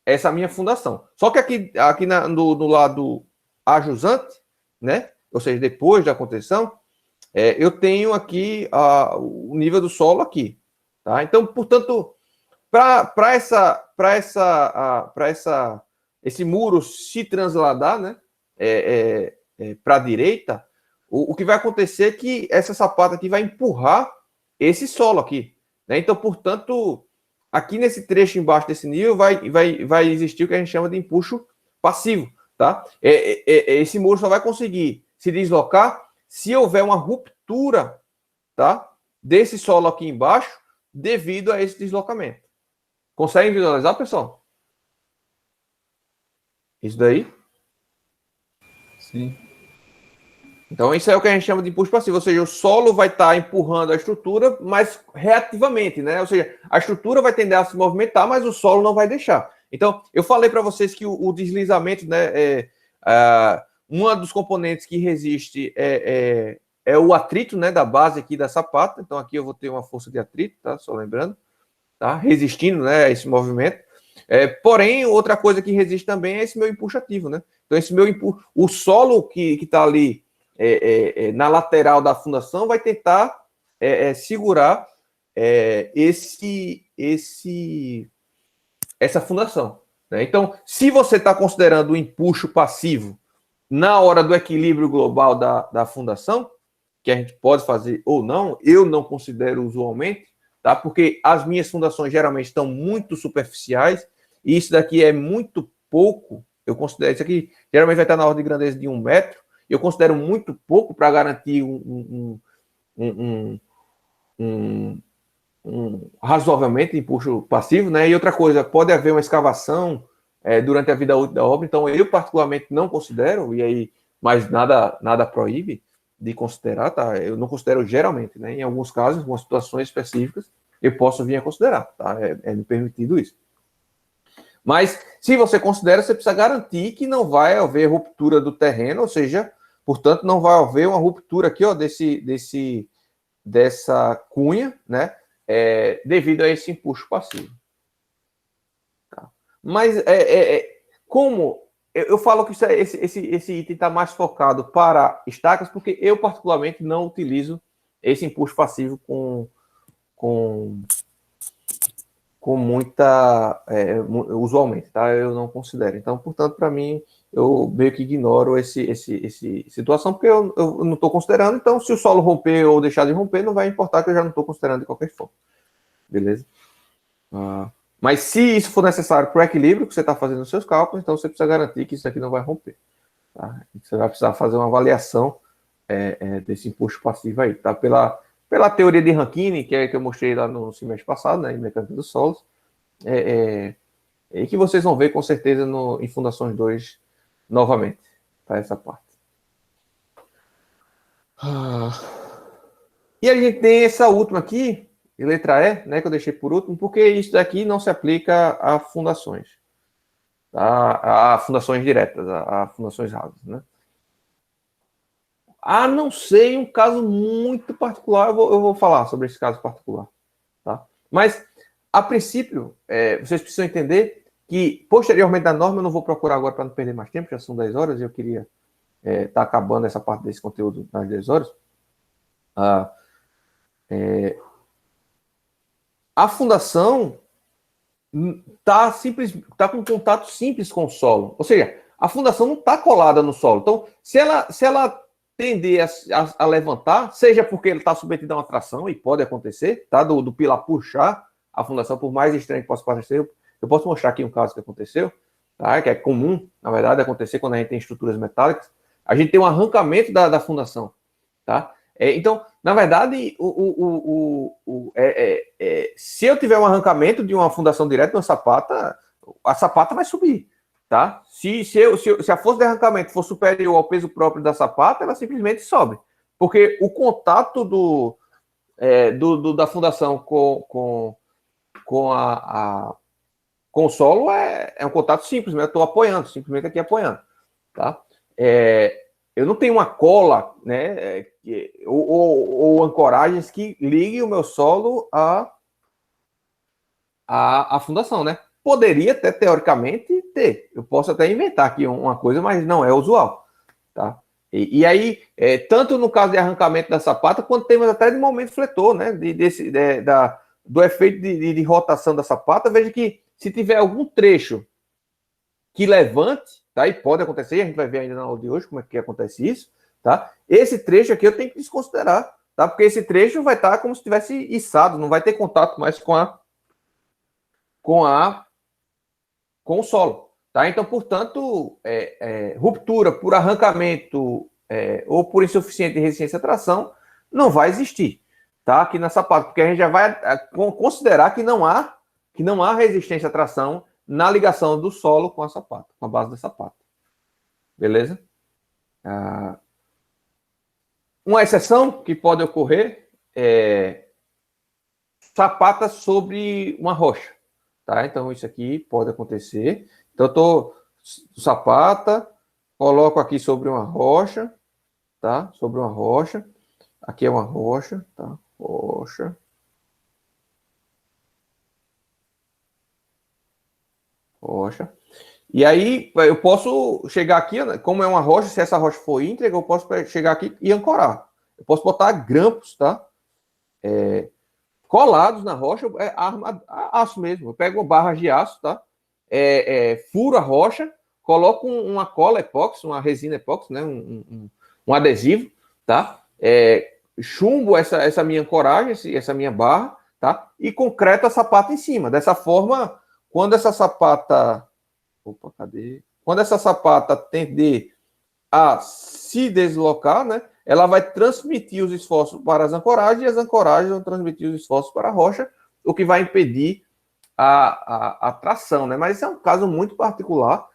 essa minha fundação. Só que aqui no lado ajusante, né? Ou seja, depois da contenção, eu tenho aqui o nível do solo aqui, tá? Então, portanto, para esse muro se transladar, né? Para a direita, o que vai acontecer é que essa sapata aqui vai empurrar esse solo aqui, né? Então, portanto, aqui nesse trecho embaixo desse nível vai existir o que a gente chama de empuxo passivo, tá? Esse muro só vai conseguir se deslocar se houver uma ruptura, tá? Desse solo aqui embaixo devido a esse deslocamento. Conseguem visualizar, pessoal? Isso daí? Sim. Então, isso é o que a gente chama de impulso passivo, ou seja, o solo vai estar empurrando a estrutura, mas reativamente, né? Ou seja, a estrutura vai tender a se movimentar, mas o solo não vai deixar. Então, eu falei para vocês que o deslizamento, né, um dos componentes que resiste é o atrito, né, da base aqui da sapata. Então, aqui eu vou ter uma força de atrito, tá? Só lembrando, tá? Resistindo, né, a esse movimento. Porém, outra coisa que resiste também é esse meu empuxo ativo, né? Então, esse meu empuxo, o solo que está ali na lateral da fundação vai tentar segurar essa fundação, né? Então, se você está considerando o empuxo passivo na hora do equilíbrio global da fundação, que a gente pode fazer ou não, eu não considero usualmente, tá? Porque as minhas fundações geralmente estão muito superficiais e isso daqui é muito pouco. Eu considero isso aqui geralmente vai estar na ordem de grandeza de 1 metro. Eu considero muito pouco para garantir razoavelmente empuxo passivo, né? E outra coisa, pode haver uma escavação durante a vida útil da obra, então eu particularmente não considero, e aí, mas nada proíbe de considerar, tá? Eu não considero geralmente, né? Em alguns casos, em situações específicas, eu posso vir a considerar, tá? Me permitido isso. Mas, se você considera, você precisa garantir que não vai haver ruptura do terreno, ou seja, portanto, não vai haver uma ruptura aqui, ó, dessa cunha, né? Devido a esse empuxo passivo. Tá? Mas, como eu falo que esse item está mais focado para estacas, porque eu, particularmente, não utilizo esse impulso passivo com muita usualmente, tá? Eu não considero. Então, portanto, para mim, eu meio que ignoro essa situação, porque eu não estou considerando. Então, se o solo romper ou deixar de romper, não vai importar, que eu já não estou considerando de qualquer forma. Beleza? Mas se isso for necessário para o equilíbrio que você está fazendo nos seus cálculos, então você precisa garantir que isso aqui não vai romper. Tá? Você vai precisar fazer uma avaliação desse impulso passivo aí, tá? Pela teoria de Rankine, que eu mostrei lá no semestre passado, né, em Mecânica dos Solos, e que vocês vão ver com certeza em Fundações 2 novamente, tá? Essa parte. E a gente tem essa última aqui, E letra E, né, que eu deixei por último, porque isso daqui não se aplica a fundações. Tá? A fundações diretas, a fundações rasas, né? A não ser em um caso muito particular, eu vou falar sobre esse caso particular. Tá? Mas, a princípio, vocês precisam entender que, posteriormente da norma, eu não vou procurar agora para não perder mais tempo, já são 10 horas, e eu queria estar acabando essa parte desse conteúdo nas 10 horas. A fundação está com contato simples com o solo. Ou seja, a fundação não está colada no solo. Então, se ela tender a levantar, seja porque ele está submetido a uma tração, e pode acontecer, tá? Do pilar puxar a fundação, por mais estranho que possa parecer, eu posso mostrar aqui um caso que aconteceu, tá? Que é comum, na verdade, acontecer quando a gente tem estruturas metálicas. A gente tem um arrancamento da fundação, tá? Então, na verdade, se eu tiver um arrancamento de uma fundação direta de uma sapata, a sapata vai subir, tá? Se a força de arrancamento for superior ao peso próprio da sapata, ela simplesmente sobe. Porque o contato da fundação com o solo é um contato simples, né? Eu estou apoiando, simplesmente aqui apoiando, tá? Eu não tenho uma cola, né, ou ancoragens que liguem o meu solo à fundação, né? Poderia até, teoricamente, ter. Eu posso até inventar aqui uma coisa, mas não é usual, tá? E aí, tanto no caso de arrancamento da sapata, quanto temos até de momento fletor, né? Do efeito de rotação da sapata, veja que se tiver algum trecho que levante, tá? E pode acontecer, a gente vai ver ainda na aula de hoje como é que acontece isso, tá? Esse trecho aqui eu tenho que desconsiderar, tá? Porque esse trecho vai estar como se tivesse içado, não vai ter contato mais com o solo, tá? Então, portanto, ruptura por arrancamento ou por insuficiente resistência à tração não vai existir, tá? Aqui na sapata, porque a gente já vai considerar que não há resistência à tração na ligação do solo com a sapata, com a base da sapata. Beleza? Uma exceção que pode ocorrer é sapata sobre uma rocha, tá? Então, isso aqui pode acontecer. Então, eu tô sapata, coloco aqui sobre uma rocha, tá? Sobre uma rocha. Aqui é uma rocha, tá? Rocha. Rocha. E aí, eu posso chegar aqui, como é uma rocha, se essa rocha for íntegra, eu posso chegar aqui e ancorar. Eu posso botar grampos, tá? Colados na rocha, aço mesmo. Eu pego barras de aço, tá? Furo a rocha, coloco uma cola epóxi, uma resina epóxi, né? Um adesivo, tá? Chumbo essa minha ancoragem, essa minha barra, tá? E concreto a sapata em cima. Dessa forma, quando essa sapata... Opa, cadê? Quando essa sapata tender a se deslocar, né? Ela vai transmitir os esforços para as ancoragens e as ancoragens vão transmitir os esforços para a rocha, o que vai impedir a tração, né? Mas isso é um caso muito particular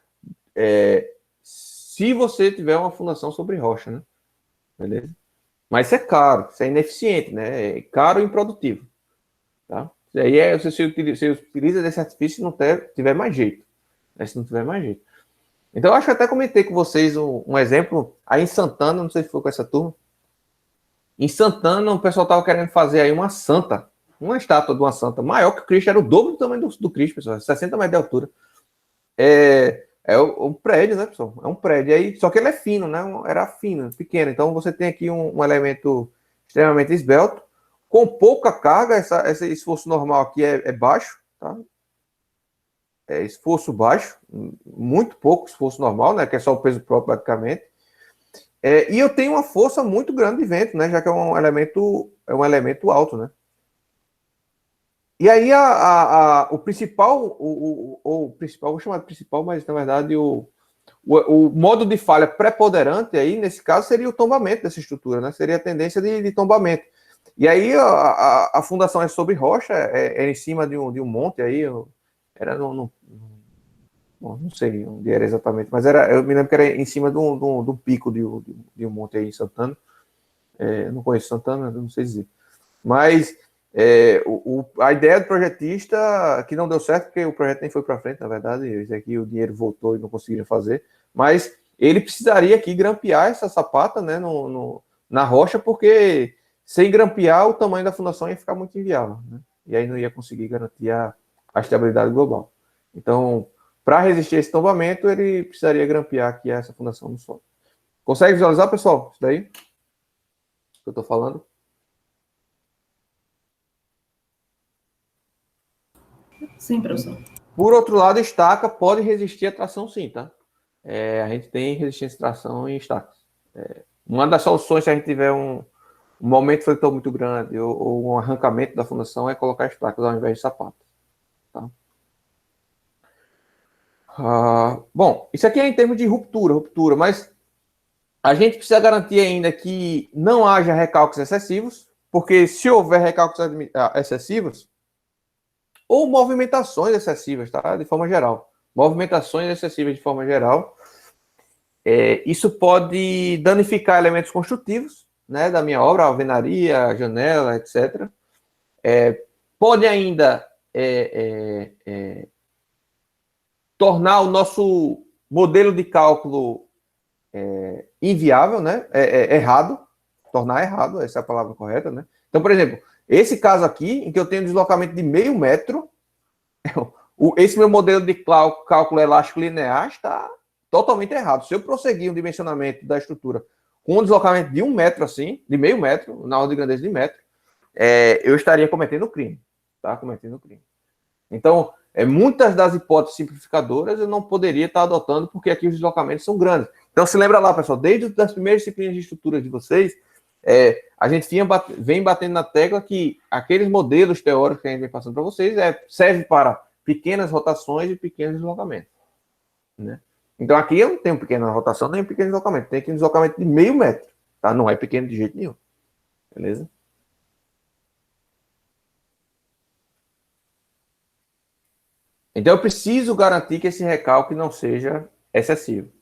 se você tiver uma fundação sobre rocha, né? Beleza? Mas isso é caro, isso é ineficiente, né? É caro e improdutivo, tá? E aí você utiliza desse artifício se não tiver mais jeito, né? Se não tiver mais jeito. Então, eu acho que até comentei com vocês um exemplo aí em Santana, não sei se foi com essa turma. Em Santana, o pessoal estava querendo fazer aí uma santa, uma estátua de uma santa, maior que o Cristo, era o dobro do tamanho do Cristo, pessoal, 60 metros de altura. Um prédio, né, pessoal? É um prédio. Aí, só que ele é fino, né? Era fino, pequeno. Então, você tem aqui um elemento extremamente esbelto, com pouca carga, esse esforço normal aqui é baixo, tá? Esforço baixo, muito pouco esforço normal, né? Que é só o peso próprio, praticamente. E eu tenho uma força muito grande de vento, né? Já que é um elemento alto, né? E aí o principal, vou chamar de principal, mas na verdade o modo de falha preponderante aí, nesse caso, seria o tombamento dessa estrutura, né? Seria a tendência de tombamento. E aí a fundação é sobre rocha, é em cima de um monte aí, era não sei onde era exatamente, mas eu me lembro que era em cima de um pico de um monte aí em Santana. Eu não conheço Santana, não sei dizer. Mas A ideia do projetista, que não deu certo, porque o projeto nem foi para frente, na verdade, isso aqui o dinheiro voltou e não conseguiram fazer, mas ele precisaria aqui grampear essa sapata, né, na rocha, porque sem grampear o tamanho da fundação ia ficar muito inviável, né? E aí não ia conseguir garantir a estabilidade global. Então, para resistir a esse tombamento, ele precisaria grampear aqui essa fundação no solo. Consegue visualizar, pessoal? Isso daí que eu estou falando? Sim, professor. Por outro lado, estaca pode resistir à tração sim, tá? A gente tem resistência à tração em estacas. Uma das soluções, se a gente tiver um momento fletor muito grande ou um arrancamento da fundação, é colocar estacas ao invés de sapatos. Tá? Bom, isso aqui é em termos de ruptura, mas a gente precisa garantir ainda que não haja recalques excessivos, porque se houver recalques excessivos, ou movimentações excessivas, tá? De forma geral. Movimentações excessivas de forma geral. Isso pode danificar elementos construtivos, né, da minha obra, alvenaria, janela, etc. Pode ainda tornar o nosso modelo de cálculo inviável, né? Errado. Tornar errado, essa é a palavra correta, né? Então, por exemplo, esse caso aqui, em que eu tenho um deslocamento de meio metro, esse meu modelo de cálculo elástico linear está totalmente errado. Se eu prosseguir um dimensionamento da estrutura com um deslocamento de 1 metro, assim, de meio metro, na ordem de grandeza de metro, eu estaria cometendo crime. Tá? Cometendo crime. Então, muitas das hipóteses simplificadoras eu não poderia estar adotando, porque aqui os deslocamentos são grandes. Então, se lembra lá, pessoal, desde as primeiras disciplinas de estrutura de vocês, a gente vem batendo na tecla que aqueles modelos teóricos que a gente vem passando para vocês serve para pequenas rotações e pequenos deslocamentos. Né? Então, aqui eu não tenho pequena rotação nem pequeno deslocamento. Tem aqui um deslocamento de meio metro. Tá? Não é pequeno de jeito nenhum. Beleza? Então, eu preciso garantir que esse recalque não seja excessivo.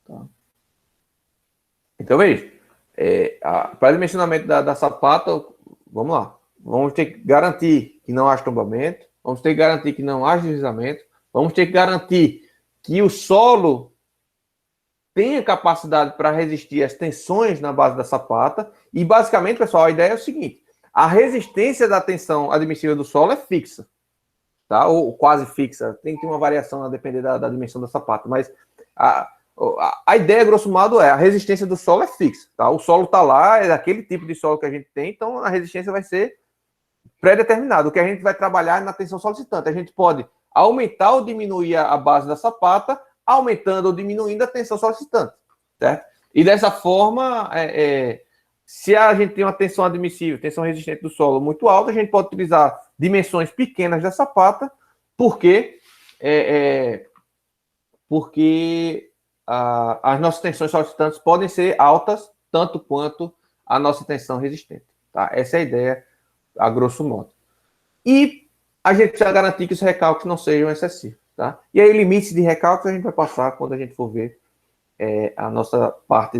Tá? Então, veja. Para dimensionamento da sapata, vamos lá. Vamos ter que garantir que não haja tombamento. Vamos ter que garantir que não haja deslizamento. Vamos ter que garantir que o solo tenha capacidade para resistir às tensões na base da sapata. E, basicamente, pessoal, a ideia é o seguinte. A resistência da tensão admissível do solo é fixa. Tá? Ou quase fixa. Tem que ter uma variação a depender da dimensão da sapata. Mas a ideia, grosso modo, a resistência do solo é fixa. Tá? O solo está lá, é daquele tipo de solo que a gente tem, então a resistência vai ser pré-determinada. O que a gente vai trabalhar é na tensão solicitante. A gente pode aumentar ou diminuir a base da sapata, aumentando ou diminuindo a tensão solicitante. Certo? E dessa forma, se a gente tem uma tensão admissível, tensão resistente do solo muito alta, a gente pode utilizar dimensões pequenas da sapata, porque as nossas tensões solicitantes podem ser altas, tanto quanto a nossa tensão resistente. Tá? Essa é a ideia, a grosso modo. E a gente precisa garantir que os recalques não sejam excessivos. Tá? E aí, limites de recalques a gente vai passar quando a gente for ver a nossa parte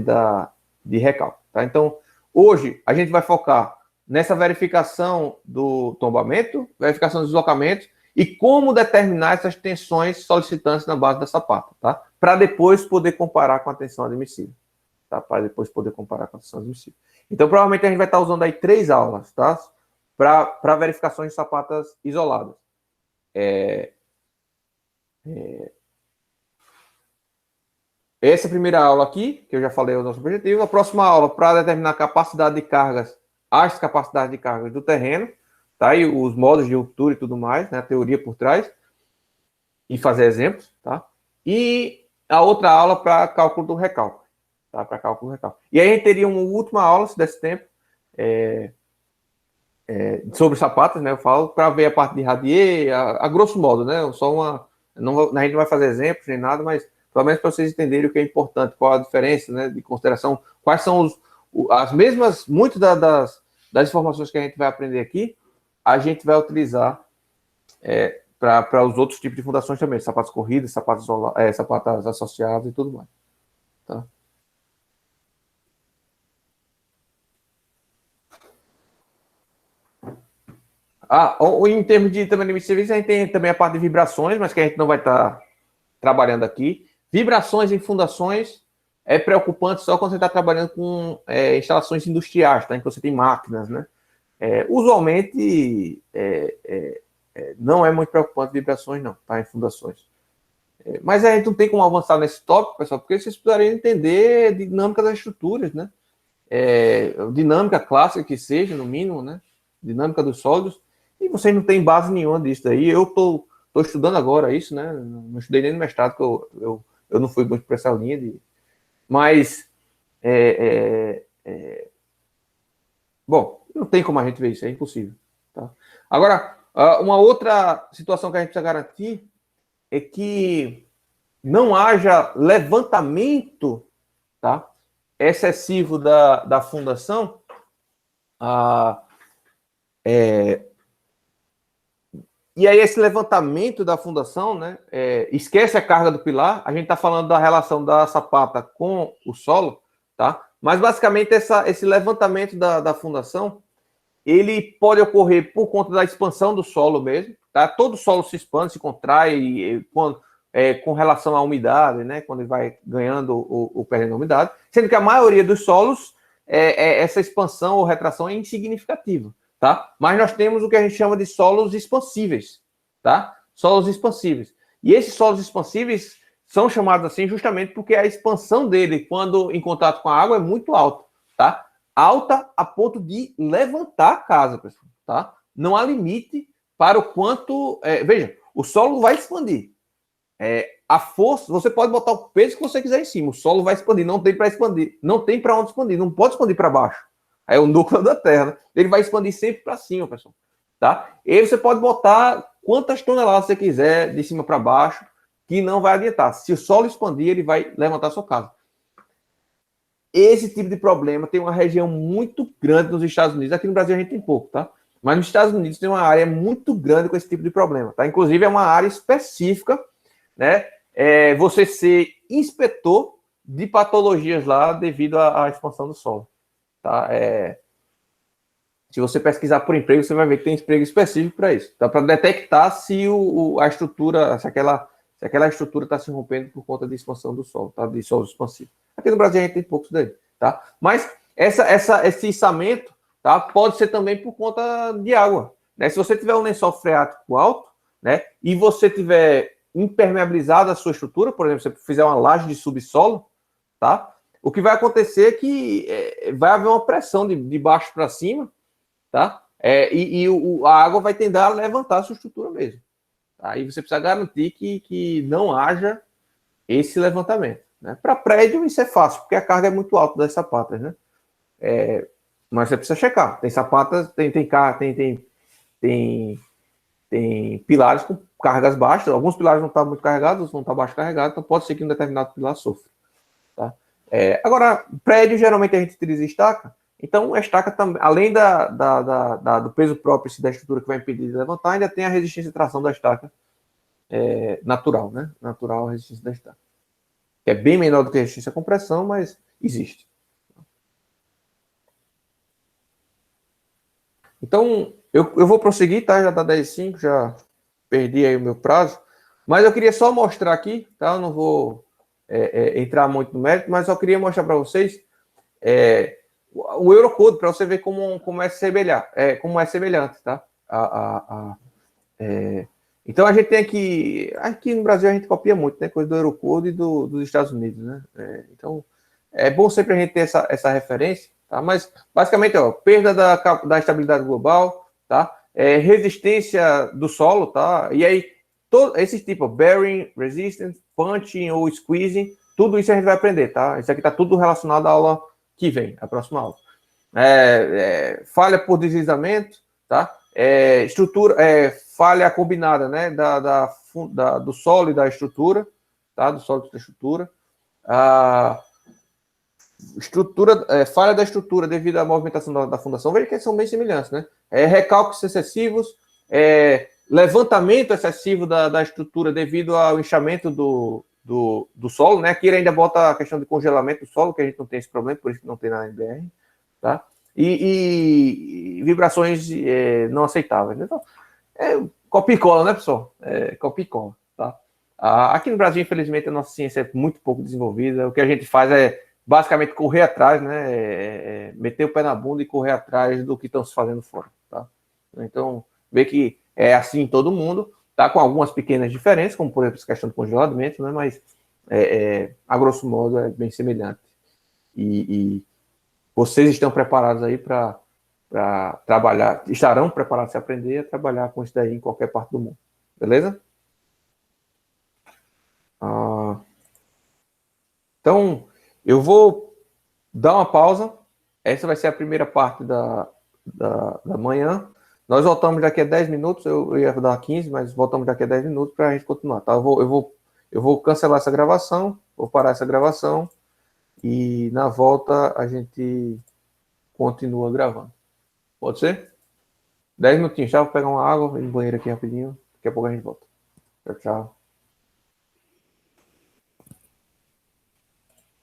de recalque. Tá? Então, hoje, a gente vai focar nessa verificação do tombamento, verificação dos deslocamentos e como determinar essas tensões solicitantes na base da sapata, tá? Para depois poder comparar com a tensão admissível. Tá? Para depois poder comparar com a tensão admissível. Então, provavelmente a gente vai estar usando aí 3 aulas, tá? Para verificações de sapatas isoladas. Essa primeira aula aqui, que eu já falei o nosso objetivo. A próxima aula, para determinar a capacidade de cargas, as capacidades de cargas do terreno, tá? E os modos de ruptura e tudo mais, né? A teoria por trás. E fazer exemplos, tá? E a outra aula para cálculo do recalque, tá? Para cálculo do recalque. E aí a gente teria uma última aula, se desse tempo, sobre sapatos, né? Eu falo, para ver a parte de radier, a grosso modo, né? Só uma. A gente não vai fazer exemplos nem nada, mas pelo menos para vocês entenderem o que é importante, qual a diferença, né? De consideração, quais são as mesmas, muitas das informações que a gente vai aprender aqui, a gente vai utilizar para os outros tipos de fundações também, sapatos corridos, sapatos associados e tudo mais. Tá? Ou em termos de também de serviço, a gente tem também a parte de vibrações, mas que a gente não vai estar trabalhando aqui. Vibrações em fundações é preocupante só quando você está trabalhando com instalações industriais, tá? Em que você tem máquinas, né? Usualmente não é muito preocupante vibrações, não, tá? Em fundações. Mas a gente não tem como avançar nesse tópico, pessoal, porque vocês precisariam entender a dinâmica das estruturas, né? Dinâmica clássica que seja, no mínimo, né? Dinâmica dos sólidos, e vocês não têm base nenhuma disso daí. Eu estou estudando agora isso, né? Não estudei nem no mestrado, que eu não fui muito para essa linha mas bom, não tem como a gente ver isso, é impossível. Tá? Agora, uma outra situação que a gente precisa garantir é que não haja levantamento, tá, excessivo da fundação. E aí esse levantamento da fundação, né, esquece a carga do pilar. A gente está falando da relação da sapata com o solo, tá? Mas basicamente esse levantamento da fundação, ele pode ocorrer por conta da expansão do solo mesmo, tá? Todo solo se expande, se contrai com relação à umidade, né? Quando ele vai ganhando o perdendo a umidade, sendo que a maioria dos solos essa expansão ou retração é insignificativa, tá? Mas nós temos o que a gente chama de solos expansíveis, tá? Solos expansíveis. E esses solos expansíveis são chamados assim justamente porque a expansão dele, quando em contato com a água, é muito alta, tá? Alta a ponto de levantar a casa, pessoal, tá? Não há limite para o quanto... veja, o solo vai expandir. A força, você pode botar o peso que você quiser em cima, o solo vai expandir, não tem para expandir, não tem para onde expandir, não pode expandir para baixo. É o núcleo da Terra, né? Ele vai expandir sempre para cima, pessoal, tá? E aí você pode botar quantas toneladas você quiser de cima para baixo, que não vai adiantar. Se o solo expandir, ele vai levantar a sua casa. Esse tipo de problema tem uma região muito grande nos Estados Unidos. Aqui no Brasil a gente tem pouco, tá? Mas nos Estados Unidos tem uma área muito grande com esse tipo de problema, tá? Inclusive é uma área específica, né? Você ser inspetor de patologias lá devido à expansão do solo, tá? Se você pesquisar por emprego, você vai ver que tem emprego específico para isso, tá? Para detectar se a estrutura, se aquela estrutura está se rompendo por conta de expansão do solo, tá? De solo expansivo. Aqui no Brasil a gente tem poucos daí, tá? Mas esse içamento, tá? Pode ser também por conta de água, né? Se você tiver um lençol freático alto, né? E você tiver impermeabilizada a sua estrutura, por exemplo, se você fizer uma laje de subsolo, tá? O que vai acontecer é que vai haver uma pressão de baixo para cima, tá? A água vai tender a levantar a sua estrutura mesmo. Aí você precisa garantir que não haja esse levantamento, né? Para prédio isso é fácil, porque a carga é muito alta das sapatas, né? Mas você precisa checar. Tem sapatas, tem pilares com cargas baixas. Alguns pilares não estão muito carregados, outros não estão baixo carregados, então pode ser que um determinado pilar sofra, tá? Agora, prédio geralmente a gente utiliza estaca. Então, a estaca também, além do peso próprio da estrutura que vai impedir de levantar, ainda tem a resistência de tração da estaca natural, né? Natural a resistência da estaca. Que é bem menor do que a resistência à compressão, mas existe. Então, eu vou prosseguir, tá? Já está 10h05, já perdi aí o meu prazo. Mas eu queria só mostrar aqui, tá? Eu não vou entrar muito no mérito, mas só queria mostrar para vocês o Eurocode, para você ver como é semelhante, tá? Então a gente tem aqui no Brasil a gente copia muito, né? Coisa do Eurocode e dos Estados Unidos, né? Então é bom sempre a gente ter essa referência, tá? Mas basicamente, perda da estabilidade global, tá? Resistência do solo, tá? E aí esses tipos, bearing, resistance, punching ou squeezing, tudo isso a gente vai aprender, tá? Isso aqui tá tudo relacionado à aula que vem, a próxima aula. Falha por deslizamento, tá? Estrutura, falha combinada, né? Do solo e da estrutura, tá? Do solo e da estrutura. Falha da estrutura devido à movimentação da fundação. Veja que são bem semelhantes, né? Recálculos excessivos, levantamento excessivo da estrutura devido ao inchamento do solo, né? Aqui ele ainda bota a questão de congelamento do solo, que a gente não tem esse problema, por isso que não tem na NBR, tá? e vibrações não aceitáveis. Então, copia e cola, né, pessoal? Copia e cola, tá? Aqui no Brasil, infelizmente, a nossa ciência é muito pouco desenvolvida. O que a gente faz é basicamente correr atrás, né? Meter o pé na bunda e correr atrás do que estão se fazendo fora, tá? Então, ver que é assim em todo mundo, tá? Com algumas pequenas diferenças, como por exemplo a questão do congelamento, né? Mas a grosso modo é bem semelhante. E vocês estão preparados aí para trabalhar, estarão preparados para aprender a trabalhar com isso daí em qualquer parte do mundo, beleza? Então, eu vou dar uma pausa. Essa vai ser a primeira parte da manhã. Nós voltamos daqui a 10 minutos. Eu ia dar 15, mas voltamos daqui a 10 minutos para a gente continuar. Tá? Eu vou cancelar essa gravação, vou parar essa gravação e na volta a gente continua gravando. Pode ser? 10 minutinhos, já vou pegar uma água, ir no banheiro aqui rapidinho. Daqui a pouco a gente volta. Tchau, tchau.